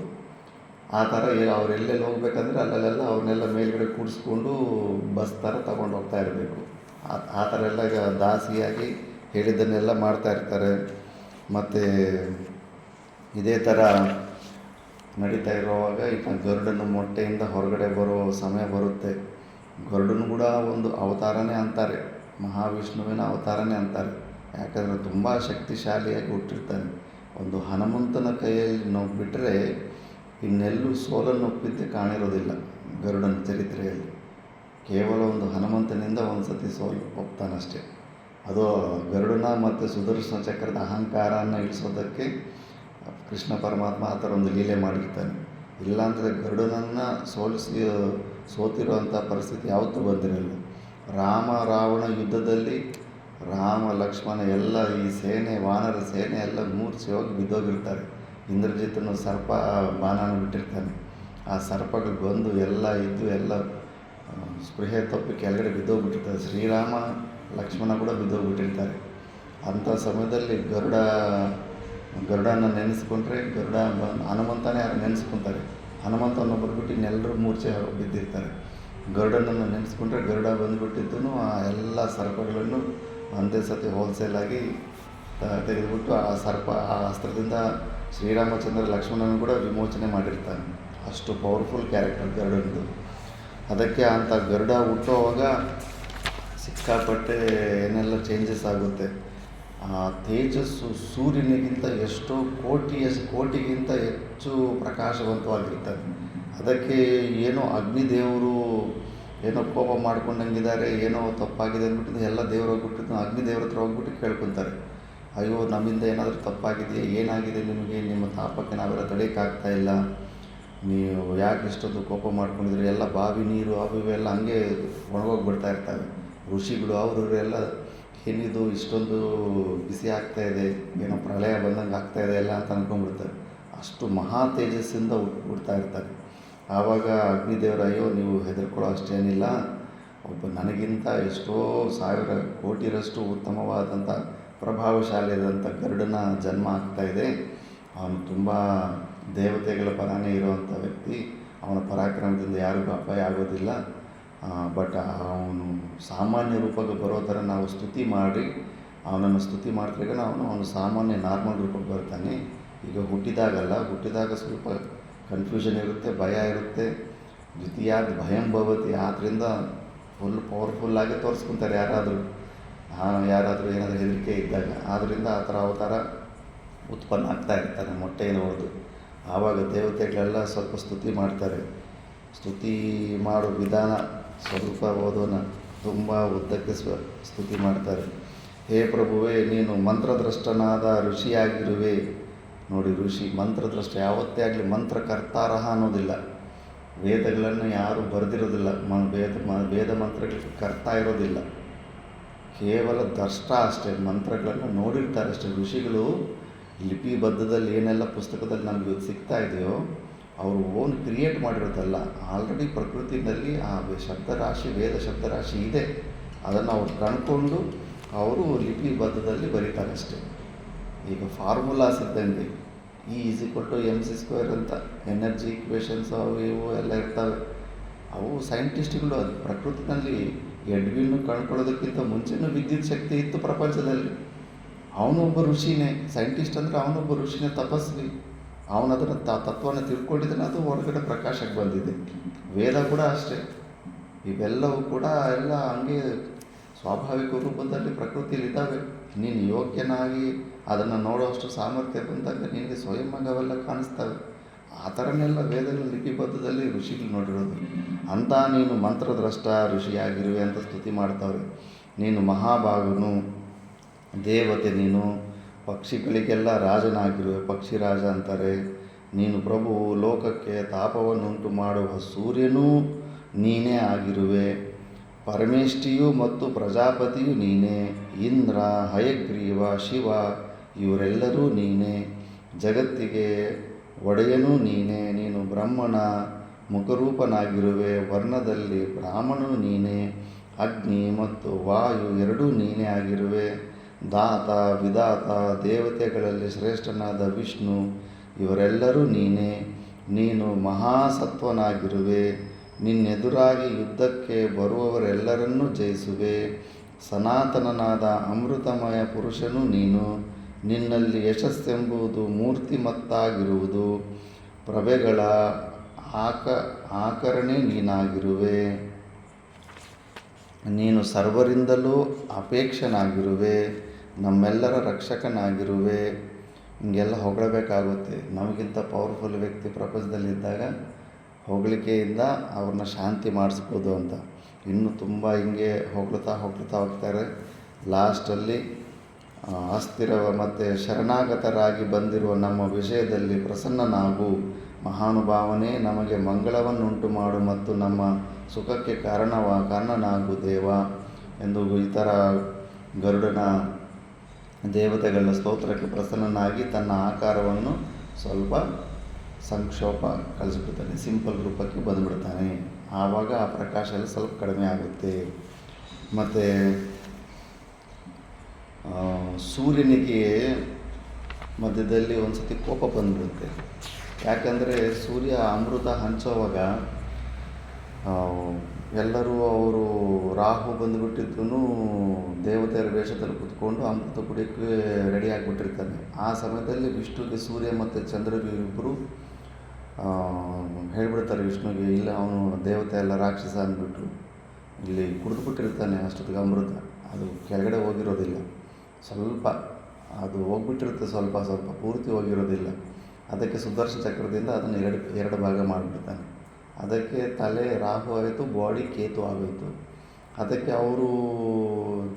ಆ ಥರ ಅವ್ರು ಎಲ್ಲೆಲ್ಲಿ ಹೋಗ್ಬೇಕಂದ್ರೆ ಅಲ್ಲೆಲ್ಲ ಅವ್ರನ್ನೆಲ್ಲ ಮೇಲ್ಗಡೆ ಕೂಡಿಸ್ಕೊಂಡು ಬಸ್ ಥರ ತಗೊಂಡು ಹೋಗ್ತಾ ಇರಬೇಕು. ಆ ಥರ ಎಲ್ಲ ದಾಸಿಯಾಗಿ ಹೇಳಿದ್ದನ್ನೆಲ್ಲ ಮಾಡ್ತಾ ಇರ್ತಾರೆ. ಮತ್ತು ಇದೇ ಥರ ನಡೀತಾ ಇರುವಾಗ ಇನ್ನು ಗರುಡನ ಮೊಟ್ಟೆಯಿಂದ ಹೊರಗಡೆ ಬರೋ ಸಮಯ ಬರುತ್ತೆ. ಗರುಡನು ಕೂಡ ಒಂದು ಅವತಾರನೇ ಅಂತಾರೆ, ಮಹಾವಿಷ್ಣುವಿನ ಅವತಾರನೇ ಅಂತಾರೆ. ಯಾಕಂದರೆ ತುಂಬ ಶಕ್ತಿಶಾಲಿಯಾಗಿ ಹುಟ್ಟಿರ್ತಾನೆ. ಒಂದು ಹನುಮಂತನ ಕೈಯಲ್ಲಿ ನಾವು ಬಿಟ್ಟರೆ ಇನ್ನೆಲ್ಲೂ ಸೋಲನ್ನು ಒಪ್ಪಿದ್ದೇ ಕಾಣಿರೋದಿಲ್ಲ ಗರುಡನ ಚರಿತ್ರೆಯಲ್ಲಿ. ಕೇವಲ ಒಂದು ಹನುಮಂತನಿಂದ ಒಂದು ಸತಿ ಸೋಲು ಒಪ್ತಾನಷ್ಟೇ. ಅದು ಗರುಡನ ಮತ್ತು ಸುದರ್ಶನ ಚಕ್ರದ ಅಹಂಕಾರನ ಇಳಿಸೋದಕ್ಕೆ ಕೃಷ್ಣ ಪರಮಾತ್ಮ ಆ ಥರ ಒಂದು ಲೀಲೆ ಮಾಡಿರ್ತಾನೆ. ಇಲ್ಲಾಂದರೆ ಗರುಡನನ್ನು ಸೋತಿರುವಂಥ ಪರಿಸ್ಥಿತಿ ಯಾವತ್ತೂ ಬಂದಿರಲ್ಲ. ರಾಮ ರಾವಣ ಯುದ್ಧದಲ್ಲಿ ರಾಮ ಲಕ್ಷ್ಮಣ ಎಲ್ಲ ಈ ಸೇನೆ ವಾನರ ಸೇನೆ ಎಲ್ಲ ಮೂರ್ಛೆ ಹೋಗಿ ಬಿದ್ದೋಗಿರ್ತಾರೆ. ಇಂದ್ರಜಿತನು ಸರ್ಪ ಬಾಣನ ಬಿಟ್ಟಿರ್ತಾನೆ. ಆ ಸರ್ಪಗಳು ಬಂದು ಎಲ್ಲ ಸ್ಪೃಹೆ ತಪ್ಪಿ ಕೆಳಗಡೆ ಬಿದ್ದೋಗ್ಬಿಟ್ಟಿರ್ತಾರೆ. ಶ್ರೀರಾಮ ಲಕ್ಷ್ಮಣ ಕೂಡ ಬಿದ್ದೋಗ್ಬಿಟ್ಟಿರ್ತಾರೆ. ಅಂಥ ಸಮಯದಲ್ಲಿ ಗರುಡನ ನೆನೆಸ್ಕೊಂಡ್ರೆ ಹನುಮಂತನೇ ಯಾರು ನೆನೆಸ್ಕೊತಾರೆ. ಹನುಮಂತನೊಬ್ಬರು ಬಿಟ್ಟು ಇನ್ನೆಲ್ಲರೂ ಮೂರ್ಛೆ ಬಿದ್ದಿರ್ತಾರೆ. ಗರುಡನನ್ನು ನೆನೆಸ್ಕೊಂಡ್ರೆ ಗರುಡ ಬಂದುಬಿಟ್ಟಿದ್ದೂ ಆ ಎಲ್ಲ ಸರ್ಪಗಳನ್ನು ಒಂದೇ ಸತಿ ಹೋಲ್ಸೇಲಾಗಿ ತೆಗೆದುಬಿಟ್ಟು ಆ ಅಸ್ತ್ರದಿಂದ ಶ್ರೀರಾಮಚಂದ್ರ ಲಕ್ಷ್ಮಣನ ಕೂಡ ವಿಮೋಚನೆ ಮಾಡಿರ್ತಾನೆ. ಅಷ್ಟು ಪವರ್ಫುಲ್ ಕ್ಯಾರೆಕ್ಟರ್ ಗರುಡನದು. ಅದಕ್ಕೆ ಅಂಥ ಗರುಡ ಹುಟ್ಟೋವಾಗ ಸಿಕ್ಕಾಪಟ್ಟೆ ಏನೆಲ್ಲ ಚೇಂಜಸ್ ಆಗುತ್ತೆ. ಆ ತೇಜಸ್ಸು ಸೂರ್ಯನಿಗಿಂತ ಎಷ್ಟೋ ಕೋಟಿಗಿಂತ ಹೆಚ್ಚು ಪ್ರಕಾಶವಂತವಾಗಿರ್ತಾರೆ. ಅದಕ್ಕೆ ಏನೋ ಅಗ್ನಿದೇವರು ಏನೋ ಕೋಪ ಮಾಡ್ಕೊಂಡಂಗಿದ್ದಾರೆ, ಏನೋ ತಪ್ಪಾಗಿದೆ ಅಂದ್ಬಿಟ್ಟು ಎಲ್ಲ ದೇವ್ರು ಹೋಗ್ಬಿಟ್ಟು ಅಗ್ನಿದೇವ್ರ ಹತ್ರ ಹೋಗ್ಬಿಟ್ಟು ಕೇಳ್ಕೊತಾರೆ. ಅಯ್ಯೋ ನಮ್ಮಿಂದ ಏನಾದರೂ ತಪ್ಪಾಗಿದೆಯಾ, ಏನಾಗಿದೆ ನಿಮಗೆ, ನಿಮ್ಮ ತಾಪಕ್ಕೆ ನಾವೆಲ್ಲ ತಡೆಯೋಕ್ಕಾಗ್ತಾ ಇಲ್ಲ, ನೀವು ಯಾಕೆ ಇಷ್ಟೊಂದು ಕೋಪ ಮಾಡ್ಕೊಂಡಿದ್ರಿ, ಎಲ್ಲ ಬಾವಿ ನೀರು ಅವು ಇವೆಲ್ಲ ಹಂಗೆ ಒಣಗೋಗ್ಬಿಡ್ತಾ ಇರ್ತವೆ. ಋಷಿಗಳು ಅವರು ಎಲ್ಲ ಏನಿದು ಇಷ್ಟೊಂದು ಬಿಸಿ ಆಗ್ತಾಯಿದೆ, ಏನೋ ಪ್ರಳಯ ಬಂದಂಗೆ ಆಗ್ತಾಯಿದೆ ಎಲ್ಲ ಅಂತ ಅಂದ್ಕೊಂಡ್ಬಿಡ್ತಾರೆ. ಅಷ್ಟು ಮಹಾ ತೇಜಸ್ಸಿಂದ ಹುಡ್ತಾ ಇರ್ತಾರೆ. ಆವಾಗ ಅಗ್ನಿದೇವರು ಅಯ್ಯೋ ನೀವು ಹೆದರ್ಕೊಳ್ಳೋ ಅಷ್ಟೇನಿಲ್ಲ, ನನಗಿಂತ ಎಷ್ಟೋ ಸಾವಿರ ಕೋಟಿರಷ್ಟು ಉತ್ತಮವಾದಂಥ ಪ್ರಭಾವಶಾಲಿಯಾದಂಥ ಗರುಡನ ಜನ್ಮ ಆಗ್ತಾಯಿದೆ. ಅವನು ತುಂಬ ದೇವತೆಗಳ ಪರಾನೇ ಇರುವಂಥ ವ್ಯಕ್ತಿ. ಅವನ ಪರಾಕ್ರಮದಿಂದ ಯಾರಿಗೂ ಅಪಾಯ ಆಗೋದಿಲ್ಲ. ಬಟ್ ಅವನು ಸಾಮಾನ್ಯ ರೂಪಕ್ಕೆ ಬರೋ ಥರ ನಾವು ಸ್ತುತಿ ಮಾಡಿ ಅವನನ್ನು ಸ್ತುತಿ ಮಾಡ್ತಿದ್ರೆ ಅವನು ಸಾಮಾನ್ಯ ನಾರ್ಮಲ್ ರೂಪಕ್ಕೆ ಬರ್ತಾನೆ. ಈಗ ಹುಟ್ಟಿದಾಗ ಸ್ವಲ್ಪ ಕನ್ಫ್ಯೂಷನ್ ಇರುತ್ತೆ, ಭಯ ಇರುತ್ತೆ. ದ್ವಿತೀಯಾದ್ ಭಯಂ ಭವತಿ. ಆದ್ದರಿಂದ ಫುಲ್ ಪವರ್ಫುಲ್ಲಾಗಿ ತೋರಿಸ್ಕೊತಾರೆ ಯಾರಾದರೂ ಏನಾದರೂ ಹೆದರಿಕೆ ಇದ್ದಾಗ. ಆದ್ದರಿಂದ ಆ ಥರ ಅವತಾರ ಉತ್ಪನ್ನ ಆಗ್ತಾ ಇರ್ತಾರೆ ಮೊಟ್ಟೆಯನ್ನು ಹೊಡೆದು. ಆವಾಗ ದೇವತೆಗಳೆಲ್ಲ ಸ್ವಲ್ಪ ಸ್ತುತಿ ಮಾಡ್ತಾರೆ. ಸ್ತುತಿ ಮಾಡೋ ವಿಧಾನ ಸ್ವಲ್ಪ ಓದೋಣ, ತುಂಬ ಉದ್ದಕ್ಕೆ ಸ್ತುತಿ ಮಾಡ್ತಾರೆ. ಹೇ ಪ್ರಭುವೇ, ನೀನು ಮಂತ್ರದ್ರಷ್ಟನಾದ ಋಷಿಯಾಗಿರುವೆ. ನೋಡಿ, ಋಷಿ ಮಂತ್ರದ್ರಷ್ಟ ಯಾವತ್ತೇ ಆಗಲಿ ಮಂತ್ರಕರ್ತಾರಹ ಅನ್ನೋದಿಲ್ಲ. ವೇದಗಳನ್ನು ಯಾರೂ ಬರೆದಿರೋದಿಲ್ಲ, ವೇದ ಮಂತ್ರಗಳಿಗೆ ಕರ್ತ ಇರೋದಿಲ್ಲ, ಕೇವಲ ದ್ರಷ್ಟ ಅಷ್ಟೇ. ಮಂತ್ರಗಳನ್ನು ನೋಡಿರ್ತಾರೆ ಅಷ್ಟೇ. ಋಷಿಗಳು ಲಿಪಿಬದ್ಧದಲ್ಲಿ ಏನೆಲ್ಲ ಪುಸ್ತಕದಲ್ಲಿ ನಮಗೆ ಸಿಗ್ತಾ ಇದೆಯೋ ಅವರು ಓನ್ ಕ್ರಿಯೇಟ್ ಮಾಡಿರೋದಲ್ಲ. ಆಲ್ರೆಡಿ ಪ್ರಕೃತಿನಲ್ಲಿ ಆ ಶಬ್ದರಾಶಿ, ವೇದ ಶಬ್ದರಾಶಿ ಇದೆ. ಅದನ್ನು ಅವ್ರು ಕಂಡುಕೊಂಡು ಅವರು ಲಿಪಿಬದ್ಧದಲ್ಲಿ ಬರೀತಾರೆ ಅಷ್ಟೇ. ಈಗ ಫಾರ್ಮುಲಾಸ್ ಇದ್ದಂಗೆ E=mc² ಅಂತ ಎನರ್ಜಿ ಇಕ್ವೇಷನ್ಸ್ ಅವು ಇವು ಎಲ್ಲ ಇರ್ತವೆ. ಅವು ಸೈಂಟಿಸ್ಟ್ಗಳು ಅದು ಪ್ರಕೃತಿನಲ್ಲಿ ಎಡ್ವಿನ್ನು ಕಂಡುಕೊಳ್ಳೋದಕ್ಕಿಂತ ಮುಂಚೆನೂ ವಿದ್ಯುತ್ ಶಕ್ತಿ ಇತ್ತು ಪ್ರಪಂಚದಲ್ಲಿ. ಅವನೊಬ್ಬ ಋಷಿನೇ ಸೈಂಟಿಸ್ಟ್ ಅಂದರೆ, ಅವನೊಬ್ಬ ಋಷಿನೇ ತಪಸ್ವಿ. ಅವನದನ್ನು ತತ್ವನ ತಿಳ್ಕೊಂಡಿದ್ದಾನೆ, ಅದು ಹೊರಗಡೆ ಪ್ರಕಾಶಕ್ಕೆ ಬಂದಿದೆ. ವೇದ ಕೂಡ ಅಷ್ಟೇ. ಇವೆಲ್ಲವೂ ಕೂಡ ಎಲ್ಲ ಹಂಗೆ ಸ್ವಾಭಾವಿಕ ರೂಪದಲ್ಲಿ ಪ್ರಕೃತಿಯಲ್ಲಿ ಇದ್ದಾವೆ. ನೀನು ಯೋಗ್ಯನಾಗಿ ಅದನ್ನು ನೋಡುವಷ್ಟು ಸಾಮರ್ಥ್ಯ ಬಂದಾಗ ನಿನಗೆ ಸ್ವಯಂ ಅವೆಲ್ಲ ಕಾಣಿಸ್ತವೆ. ಆ ಥರನೆಲ್ಲ ವೇದಗಳ ಲಿಪಿಬದ್ಧದಲ್ಲಿ ಋಷಿಗಳು ನೋಡಿರೋದು. ಅಂತ ನೀನು ಮಂತ್ರದ್ರಷ್ಟ ಋಷಿಯಾಗಿರುವೆ ಅಂತ ಸ್ತುತಿ ಮಾಡ್ತಾವ್ರೆ. ನೀನು ಮಹಾಭಾಗನು, ದೇವತೆ ನೀನು, ಪಕ್ಷಿಗಳಿಗೆಲ್ಲ ರಾಜನಾಗಿರುವೆ, ಪಕ್ಷಿರಾಜ ಅಂತಾರೆ. ನೀನು ಪ್ರಭು, ಲೋಕಕ್ಕೆ ತಾಪವನ್ನುಂಟು ಮಾಡುವ ಸೂರ್ಯನೂ ನೀನೇ ಆಗಿರುವೆ. ಪರಮೇಷ್ಠಿಯು ಮತ್ತು ಪ್ರಜಾಪತಿಯು ನೀನೇ. ಇಂದ್ರ, ಹಯಗ್ರೀವ, ಶಿವ ಇವರೆಲ್ಲರೂ ನೀನೇ. ಜಗತ್ತಿಗೆ ಒಡೆಯನೂ ನೀನೇ. ನೀನು ಬ್ರಹ್ಮನ ಮುಖರೂಪನಾಗಿರುವೆ. ವರ್ಣದಲ್ಲಿ ಬ್ರಾಹ್ಮಣನು ನೀನೇ. ಅಗ್ನಿ ಮತ್ತು ವಾಯು ಎರಡೂ ನೀನೇ ಆಗಿರುವೆ. ದಾತ, ವಿಧಾತ, ದೇವತೆಗಳಲ್ಲಿ ಶ್ರೇಷ್ಠನಾದ ವಿಷ್ಣು ಇವರೆಲ್ಲರೂ ನೀನೇ. ನೀನು ಮಹಾಸತ್ವನಾಗಿರುವೆ. ನಿನ್ನೆದುರಾಗಿ ಯುದ್ಧಕ್ಕೆ ಬರುವವರೆಲ್ಲರನ್ನೂ ಜಯಿಸುವೆ. ಸನಾತನನಾದ ಅಮೃತಮಯ ಪುರುಷನು ನೀನು. ನಿನ್ನಲ್ಲಿ ಯಶಸ್ಸೆಂಬುದು ಮೂರ್ತಿಮತ್ತಾಗಿರುವುದು. ಪ್ರಭೆಗಳ ಆಕರಣೆ ನೀನಾಗಿರುವೆ. ನೀನು ಸರ್ವರಿಂದಲೂ ಅಪೇಕ್ಷನಾಗಿರುವೆ. ನಮ್ಮೆಲ್ಲರ ರಕ್ಷಕನಾಗಿರುವೆ. ಹಿಂಗೆಲ್ಲ ಹೊಗಳಬೇಕಾಗುತ್ತೆ. ನಮಗಿಂತ ಪವರ್ಫುಲ್ ವ್ಯಕ್ತಿ ಪ್ರಪಂಚದಲ್ಲಿದ್ದಾಗ ಹೊಗಳಿಕೆಯಿಂದ ಅವ್ರನ್ನ ಶಾಂತಿ ಮಾಡಿಸ್ಬೋದು ಅಂತ. ಇನ್ನೂ ತುಂಬ ಹಿಂಗೆ ಹೊಗಳ್ತಾ ಹೋಗ್ತಾರೆ. ಲಾಸ್ಟಲ್ಲಿ ಅಸ್ಥಿರ ಮತ್ತು ಶರಣಾಗತರಾಗಿ ಬಂದಿರುವ ನಮ್ಮ ವಿಷಯದಲ್ಲಿ ಪ್ರಸನ್ನನಾಗು. ಮಹಾನುಭಾವನೆ, ನಮಗೆ ಮಂಗಳವನ್ನುಂಟು ಮಾಡು ಮತ್ತು ನಮ್ಮ ಸುಖಕ್ಕೆ ಕಾರಣನಾಗು ದೇವ ಎಂದು ಈ ಥರ ಗರುಡನ ದೇವತೆಗಳ ಸ್ತೋತ್ರಕ್ಕೆ ಪ್ರಸನ್ನನಾಗಿ ತನ್ನ ಆಕಾರವನ್ನು ಸ್ವಲ್ಪ ಸಂಕ್ಷೋಭ ಕಳಿಸ್ಬಿಡ್ತಾನೆ, ಸಿಂಪಲ್ ರೂಪಕ್ಕೆ ಬಂದುಬಿಡ್ತಾನೆ. ಆವಾಗ ಆ ಪ್ರಕಾಶ ಎಲ್ಲ ಸ್ವಲ್ಪ ಕಡಿಮೆ ಆಗುತ್ತೆ. ಮತ್ತು ಸೂರ್ಯನಿಗೆ ಮಧ್ಯದಲ್ಲಿ ಒಂದು ಸತಿ ಕೋಪ ಬಂದುಬಿಡುತ್ತೆ. ಯಾಕಂದರೆ ಸೂರ್ಯ ಅಮೃತ ಹಂಚೋವಾಗ ಎಲ್ಲರೂ ಅವರು ರಾಹು ಬಂದುಬಿಟ್ಟಿದ್ದು ದೇವತೆಯರ ವೇಷದಲ್ಲಿ ಕೂತ್ಕೊಂಡು ಅಮೃತ ಕುಡಿಯೋಕ್ಕೆ ರೆಡಿ ಆಗಿಬಿಟ್ಟಿರ್ತಾನೆ. ಆ ಸಮಯದಲ್ಲಿ ವಿಷ್ಣುಗೆ ಸೂರ್ಯ ಮತ್ತು ಚಂದ್ರಗೆ ಇಬ್ಬರು ಹೇಳಿಬಿಡ್ತಾರೆ ವಿಷ್ಣುಗೆ, ಇಲ್ಲ ಅವನು ದೇವತೆ ಎಲ್ಲ ರಾಕ್ಷಸ ಅಂದ್ಬಿಟ್ಟು ಇಲ್ಲಿ ಕುಡಿದ್ಬಿಟ್ಟಿರ್ತಾನೆ. ಅಷ್ಟೊತ್ತಿಗೆ ಅಮೃತ ಅದು ಕೆಳಗಡೆ ಹೋಗಿರೋದಿಲ್ಲ, ಸ್ವಲ್ಪ ಅದು ಹೋಗ್ಬಿಟ್ಟಿರುತ್ತೆ, ಸ್ವಲ್ಪ ಪೂರ್ತಿ ಹೋಗಿರೋದಿಲ್ಲ. ಅದಕ್ಕೆ ಸುದರ್ಶನ ಚಕ್ರದಿಂದ ಅದನ್ನು ಎರಡು ಭಾಗ ಮಾಡಿಬಿಡ್ತಾನೆ. ಅದಕ್ಕೆ ತಲೆ ರಾಹು ಆಯಿತು, ಬಾಡಿ ಕೇತು ಆಗೋಯಿತು. ಅದಕ್ಕೆ ಅವರು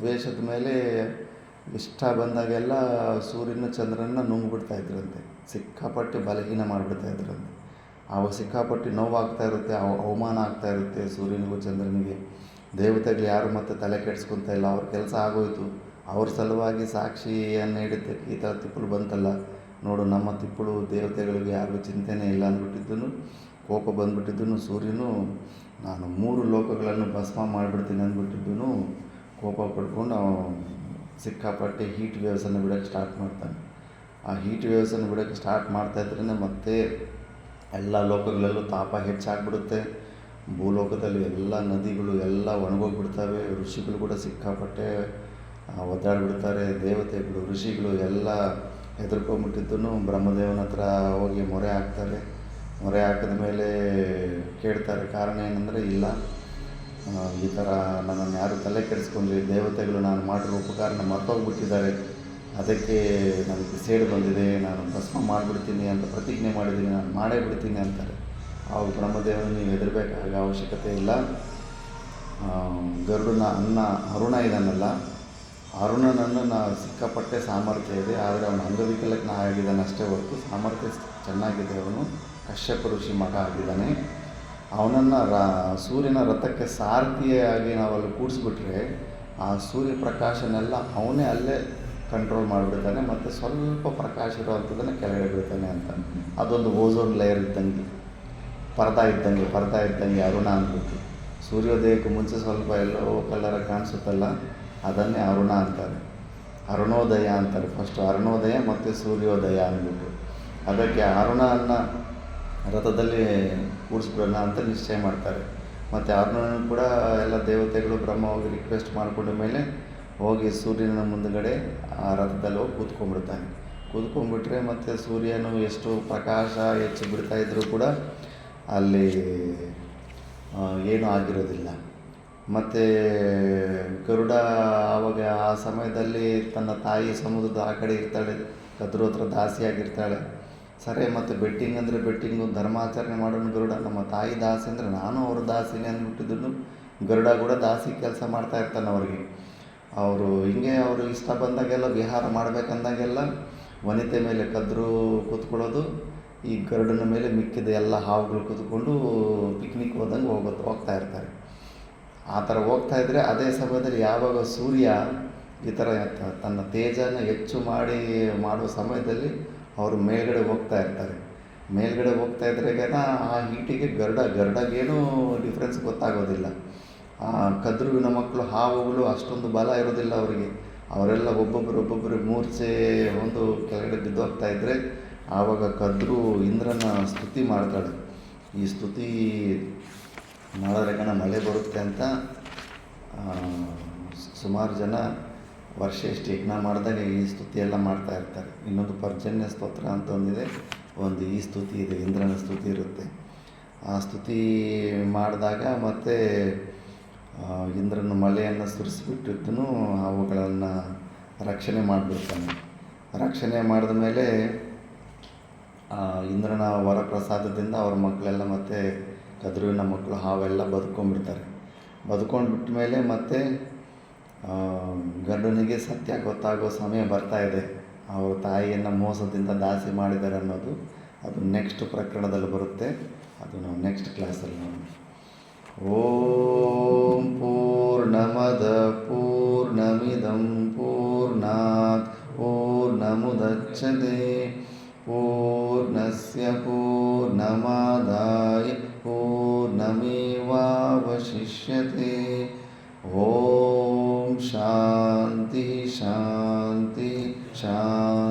ದ್ವೇಷದ ಮೇಲೆ ಇಷ್ಟ ಬಂದಾಗೆಲ್ಲ ಸೂರ್ಯನ ಚಂದ್ರನ ನುಂಗ್ಬಿಡ್ತಾ ಇದ್ರಂತೆ, ಸಿಕ್ಕಾಪಟ್ಟೆ ಬಲಹೀನ ಮಾಡಿಬಿಡ್ತಾ ಇದ್ರಂತೆ. ಆವಾಗ ಸಿಕ್ಕಾಪಟ್ಟೆ ನೋವಾಗ್ತಾ ಇರುತ್ತೆ, ಅವಮಾನ ಆಗ್ತಾ ಇರುತ್ತೆ ಸೂರ್ಯನಿಗೂ ಚಂದ್ರನಿಗೆ. ದೇವತೆಗಳು ಯಾರು ಮತ್ತೆ ತಲೆ ಕೆಡಿಸ್ಕೊತಾ ಇಲ್ಲ, ಅವ್ರ ಕೆಲಸ ಆಗೋಯ್ತು. ಅವ್ರ ಸಲುವಾಗಿ ಸಾಕ್ಷಿಯನ್ನು ಹಿಡಿದಕ್ಕೆ ಈ ಥರ ತಿಪ್ಪಲು ಬಂತಲ್ಲ ನೋಡು, ನಮ್ಮ ತಿಪ್ಪಳು ದೇವತೆಗಳಿಗೆ ಯಾರಿಗೂ ಚಿಂತೆನೇ ಇಲ್ಲ ಅಂದ್ಬಿಟ್ಟಿದ್ದನು. ಕೋಪ ಬಂದುಬಿಟ್ಟಿದ್ದನು ಸೂರ್ಯನು, ನಾನು 3 ಲೋಕಗಳನ್ನು ಭಸ್ಮ ಮಾಡಿಬಿಡ್ತೀನಿ ಅಂದ್ಬಿಟ್ಟಿದ್ದನು. ಕೋಪ ಪಡ್ಕೊಂಡು ಸಿಕ್ಕಾಪಟ್ಟೆ ಹೀಟ್ ವೇವ್ಸನ್ನು ಬಿಡೋಕ್ಕೆ ಸ್ಟಾರ್ಟ್ ಮಾಡ್ತಾನೆ. ಆ ಹೀಟ್ ವೇವ್ಸನ್ನು ಬಿಡೋಕ್ಕೆ ಸ್ಟಾರ್ಟ್ ಮಾಡ್ತಾಯಿದ್ರೇ ಮತ್ತೆ ಎಲ್ಲ ಲೋಕಗಳಲ್ಲೂ ತಾಪ ಹೆಚ್ಚಾಗ್ಬಿಡುತ್ತೆ. ಭೂಲೋಕದಲ್ಲಿ ಎಲ್ಲ ನದಿಗಳು ಎಲ್ಲ ಒಣಗೋಗ್ಬಿಡ್ತವೆ. ಋಷಿಗಳು ಕೂಡ ಸಿಕ್ಕಾಪಟ್ಟೆ ಒದ್ದಾಡ್ಬಿಡ್ತಾರೆ. ದೇವತೆಗಳು, ಋಷಿಗಳು ಎಲ್ಲ ಹೆದರ್ಕೊಂಡ್ಬಿಟ್ಟಿದ್ದನು ಬ್ರಹ್ಮದೇವನ ಹತ್ರ ಹೋಗಿ ಮೊರೆ ಹಾಕ್ತಾರೆ. ಮೊರೆ ಹಾಕಿದ ಮೇಲೆ ಕೇಳ್ತಾರೆ, ಕಾರಣ ಏನಂದರೆ, ಇಲ್ಲ ಈ ಥರ ನನ್ನನ್ನು ಯಾರು ತಲೆ ಕೆಡಿಸ್ಕೊಂಡ್ರಿ, ದೇವತೆಗಳು ನಾನು ಮಾಡಿರೋ ಉಪಕಾರನ ಮರ್ತೋಗ್ಬಿಟ್ಟಿದ್ದಾರೆ, ಅದಕ್ಕೆ ನನಗೆ ಸೇಡು ಬಂದಿದೆ, ನಾನು ಭಸ್ಮ ಮಾಡಿಬಿಡ್ತೀನಿ ಅಂತ ಪ್ರತಿಜ್ಞೆ ಮಾಡಿದ್ದೀನಿ, ನಾನು ಮಾಡೇ ಬಿಡ್ತೀನಿ ಅಂತಾರೆ. ಅವು ಬ್ರಹ್ಮದೇವನ ನೀವು ಹೆದರಬೇಕಾಗ ಅವಶ್ಯಕತೆ ಇಲ್ಲ. ಗರುಡನ ಅನ್ನ ಅರುಣ ಇದನ್ನಲ್ಲ, ಅರುಣನನ್ನು ಸಿಕ್ಕಾಪಟ್ಟೆ ಸಾಮರ್ಥ್ಯ ಇದೆ, ಆದರೆ ಅವನು ಅಂಗವಿಕಲಜ್ಞ ಆಗಿದ್ದಾನೆ ಅಷ್ಟೇ ಹೊರತು ಸಾಮರ್ಥ್ಯ ಚೆನ್ನಾಗಿದೆ. ಅವನು ಕಶ್ಯಪ ಋಷಿ ಮಗ ಆಗಿದ್ದಾನೆ. ಅವನನ್ನು ಸೂರ್ಯನ ರಥಕ್ಕೆ ಸಾರಥಿಯಾಗಿ ನಾವಲ್ಲಿ ಕೂಡಿಸ್ಬಿಟ್ರೆ ಆ ಸೂರ್ಯಪ್ರಕಾಶನೆಲ್ಲ ಅವನೇ ಅಲ್ಲೇ ಕಂಟ್ರೋಲ್ ಮಾಡಿಬಿಡ್ತಾನೆ. ಮತ್ತು ಸ್ವಲ್ಪ ಪ್ರಕಾಶ ಇರೋವಂಥದ್ದನ್ನು ಕೆಳಗಡೆ ಬಿಡ್ತಾನೆ ಅಂತ. ಅದೊಂದು ಓಝೋನ್ ಲೇಯರ್ ಇದ್ದಂಗೆ, ಪರ್ದಾ ಇದ್ದಂಗೆ ಅರುಣ ಅಂದ್ಬಿಟ್ಟು. ಸೂರ್ಯೋದಯಕ್ಕೆ ಮುಂಚೆ ಸ್ವಲ್ಪ ಎಲ್ಲೋ ಕಲರ ಕಾಣಿಸುತ್ತಲ್ಲ, ಅದನ್ನೇ ಅರುಣ ಅಂತಾರೆ, ಅರುಣೋದಯ ಅಂತಾರೆ. ಫಸ್ಟು ಅರುಣೋದಯ ಮತ್ತು ಸೂರ್ಯೋದಯ ಅಂದ್ಬಿಟ್ಟು. ಅದಕ್ಕೆ ಅರುಣನ ರಥದಲ್ಲಿ ಕೂಡಿಸ್ಬಿಡೋಣ ಅಂತ ನಿಶ್ಚಯ ಮಾಡ್ತಾರೆ. ಮತ್ತು ಅರುಣನ ಕೂಡ ಎಲ್ಲ ದೇವತೆಗಳು ಬ್ರಹ್ಮ ಹೋಗಿ ರಿಕ್ವೆಸ್ಟ್ ಮಾಡಿಕೊಂಡ ಮೇಲೆ ಹೋಗಿ ಸೂರ್ಯನ ಮುಂದುಗಡೆ ಆ ರಥದಲ್ಲಿ ಹೋಗಿ ಕೂತ್ಕೊಂಡ್ಬಿಟ್ರೆ ಮತ್ತು ಸೂರ್ಯನು ಎಷ್ಟು ಪ್ರಕಾಶ ಹೆಚ್ಚು ಬಿಡ್ತಾಯಿದ್ರು ಕೂಡ ಅಲ್ಲಿ ಏನೂ ಆಗಿರೋದಿಲ್ಲ. ಮತ್ತು ಗರುಡ ಆವಾಗ ಆ ಸಮಯದಲ್ಲಿ ತನ್ನ ತಾಯಿ ಸಮುದ್ರದ ಆ ಕಡೆ ಇರ್ತಾಳೆ, ಕದ್ರು ಹತ್ರ ದಾಸಿಯಾಗಿರ್ತಾಳೆ. ಸರಿ, ಮತ್ತು ಬೆಟ್ಟಿಂಗ್ ಅಂದರೆ ಬೆಟ್ಟಿಂಗು, ಧರ್ಮಾಚರಣೆ ಮಾಡೋನು ಗರುಡ. ನಮ್ಮ ತಾಯಿ ದಾಸಿ ಅಂದರೆ ನಾನು ಅವ್ರ ದಾಸಿನೇ ಅಂದ್ಬಿಟ್ಟಿದ್ದು ಗರುಡ ಕೂಡ ದಾಸಿ ಕೆಲಸ ಮಾಡ್ತಾ ಇರ್ತಾನೆ ಅವ್ರಿಗೆ. ಅವರು ಹಿಂಗೆ ಅವರು ಇಷ್ಟ ಬಂದಾಗೆಲ್ಲ ವಿಹಾರ ಮಾಡಬೇಕಂದಾಗೆಲ್ಲ ವನಿತೆ ಮೇಲೆ ಕದ್ರು ಕೂತ್ಕೊಳ್ಳೋದು, ಈ ಗರುಡನ ಮೇಲೆ ಮಿಕ್ಕಿದ ಎಲ್ಲ ಹಾವುಗಳು ಕೂತ್ಕೊಂಡು ಪಿಕ್ನಿಕ್ ಹೋದಂಗೆ ಹೋಗ್ತಾ ಇರ್ತಾರೆ. ಆ ಥರ ಹೋಗ್ತಾ ಇದ್ದರೆ ಅದೇ ಸಮಯದಲ್ಲಿ ಯಾವಾಗ ಸೂರ್ಯ ಈ ಥರ ತನ್ನ ತೇಜನ ಹೆಚ್ಚು ಮಾಡುವ ಸಮಯದಲ್ಲಿ ಅವರು ಮೇಲ್ಗಡೆ ಹೋಗ್ತಾ ಇರ್ತಾರೆ. ಮೇಲ್ಗಡೆ ಹೋಗ್ತಾ ಇದ್ರಾಗೇನ ಆ ಹೀಟಿಗೆ ಗರುಡಗೇನೂ ಡಿಫ್ರೆನ್ಸ್ ಗೊತ್ತಾಗೋದಿಲ್ಲ. ಆ ಕದ್ರುವಿನ ಮಕ್ಕಳು ಹಾವುಗಳು ಅಷ್ಟೊಂದು ಬಲ ಇರೋದಿಲ್ಲ ಅವರಿಗೆ. ಅವರೆಲ್ಲ ಒಬ್ಬೊಬ್ಬರು ಮೂರ್ಛೆ ಒಂದು ಕೆಳಗಡೆ ಬಿದ್ದೋಗ್ತಾ ಇದ್ದರೆ ಆವಾಗ ಕದ್ರು ಇಂದ್ರನ ಸ್ತುತಿ ಮಾಡ್ತಾಳೆ. ಈ ಸ್ತುತಿ ಮಾಡಿದ್ರೆ ಮಳೆ ಬರುತ್ತೆ ಅಂತ ಸುಮಾರು ಜನ ವರ್ಷ ಯಜ್ಞ ಮಾಡಿದಾಗ ಈ ಸ್ತುತಿ ಎಲ್ಲ ಮಾಡ್ತಾ ಇರ್ತಾರೆ. ಇನ್ನೊಂದು ಪರ್ಜನ್ಯ ಸ್ತೋತ್ರ ಅಂತ ಒಂದಿದೆ, ಒಂದು ಈ ಸ್ತುತಿ ಇದೆ, ಇಂದ್ರನ ಸ್ತುತಿ ಇರುತ್ತೆ. ಆ ಸ್ತುತಿ ಮಾಡಿದಾಗ ಮತ್ತು ಇಂದ್ರನ ಮಳೆಯನ್ನು ಸುರಿಸ್ಬಿಟ್ಟಿದ್ದನು ಅವುಗಳನ್ನು ರಕ್ಷಣೆ ಮಾಡಿಬಿಡ್ತಾನೆ. ರಕ್ಷಣೆ ಮಾಡಿದ ಮೇಲೆ ಇಂದ್ರನ ವರಪ್ರಸಾದದಿಂದ ಅವ್ರ ಮಕ್ಕಳೆಲ್ಲ ಮತ್ತು ಕದ್ರುವಿನ ಮಕ್ಕಳು ಹಾವೆಲ್ಲ ಬದುಕೊಂಡ್ಬಿಡ್ತಾರೆ. ಬದುಕೊಂಡ್ಬಿಟ್ಟ ಮೇಲೆ ಮತ್ತೆ ಗರುಡನಿಗೆ ಸತ್ಯ ಗೊತ್ತಾಗೋ ಸಮಯ ಬರ್ತಾ ಇದೆ. ಅವ್ರ ತಾಯಿಯನ್ನು ಮೋಸದಿಂದ ದಾಸಿ ಮಾಡಿದ್ದಾರೆ ಅನ್ನೋದು. ಅದು ನೆಕ್ಸ್ಟ್ ಪ್ರಕರಣದಲ್ಲಿ ಬರುತ್ತೆ, ಅದು ನಾವು ನೆಕ್ಸ್ಟ್ ಕ್ಲಾಸಲ್ಲಿ ನೋಡೋಣ. ಓಂ ಪೂರ್ಣಮದ ಪೂರ್ಣಮಿದಂ ಪೂರ್ಣಾತ್ ಪೂರ್ಣಮುದಚ್ಯತೆ ಪೂರ್ಣಸ್ಯ ಪೂರ್ಣಮಾದಾಯ ಪೂರ್ಣಮೇವಾವಶಿಷ್ಯತೆ. ಓಂ ಶಾಂತಿ ಶಾಂತಿ ಶಾಂತಿ.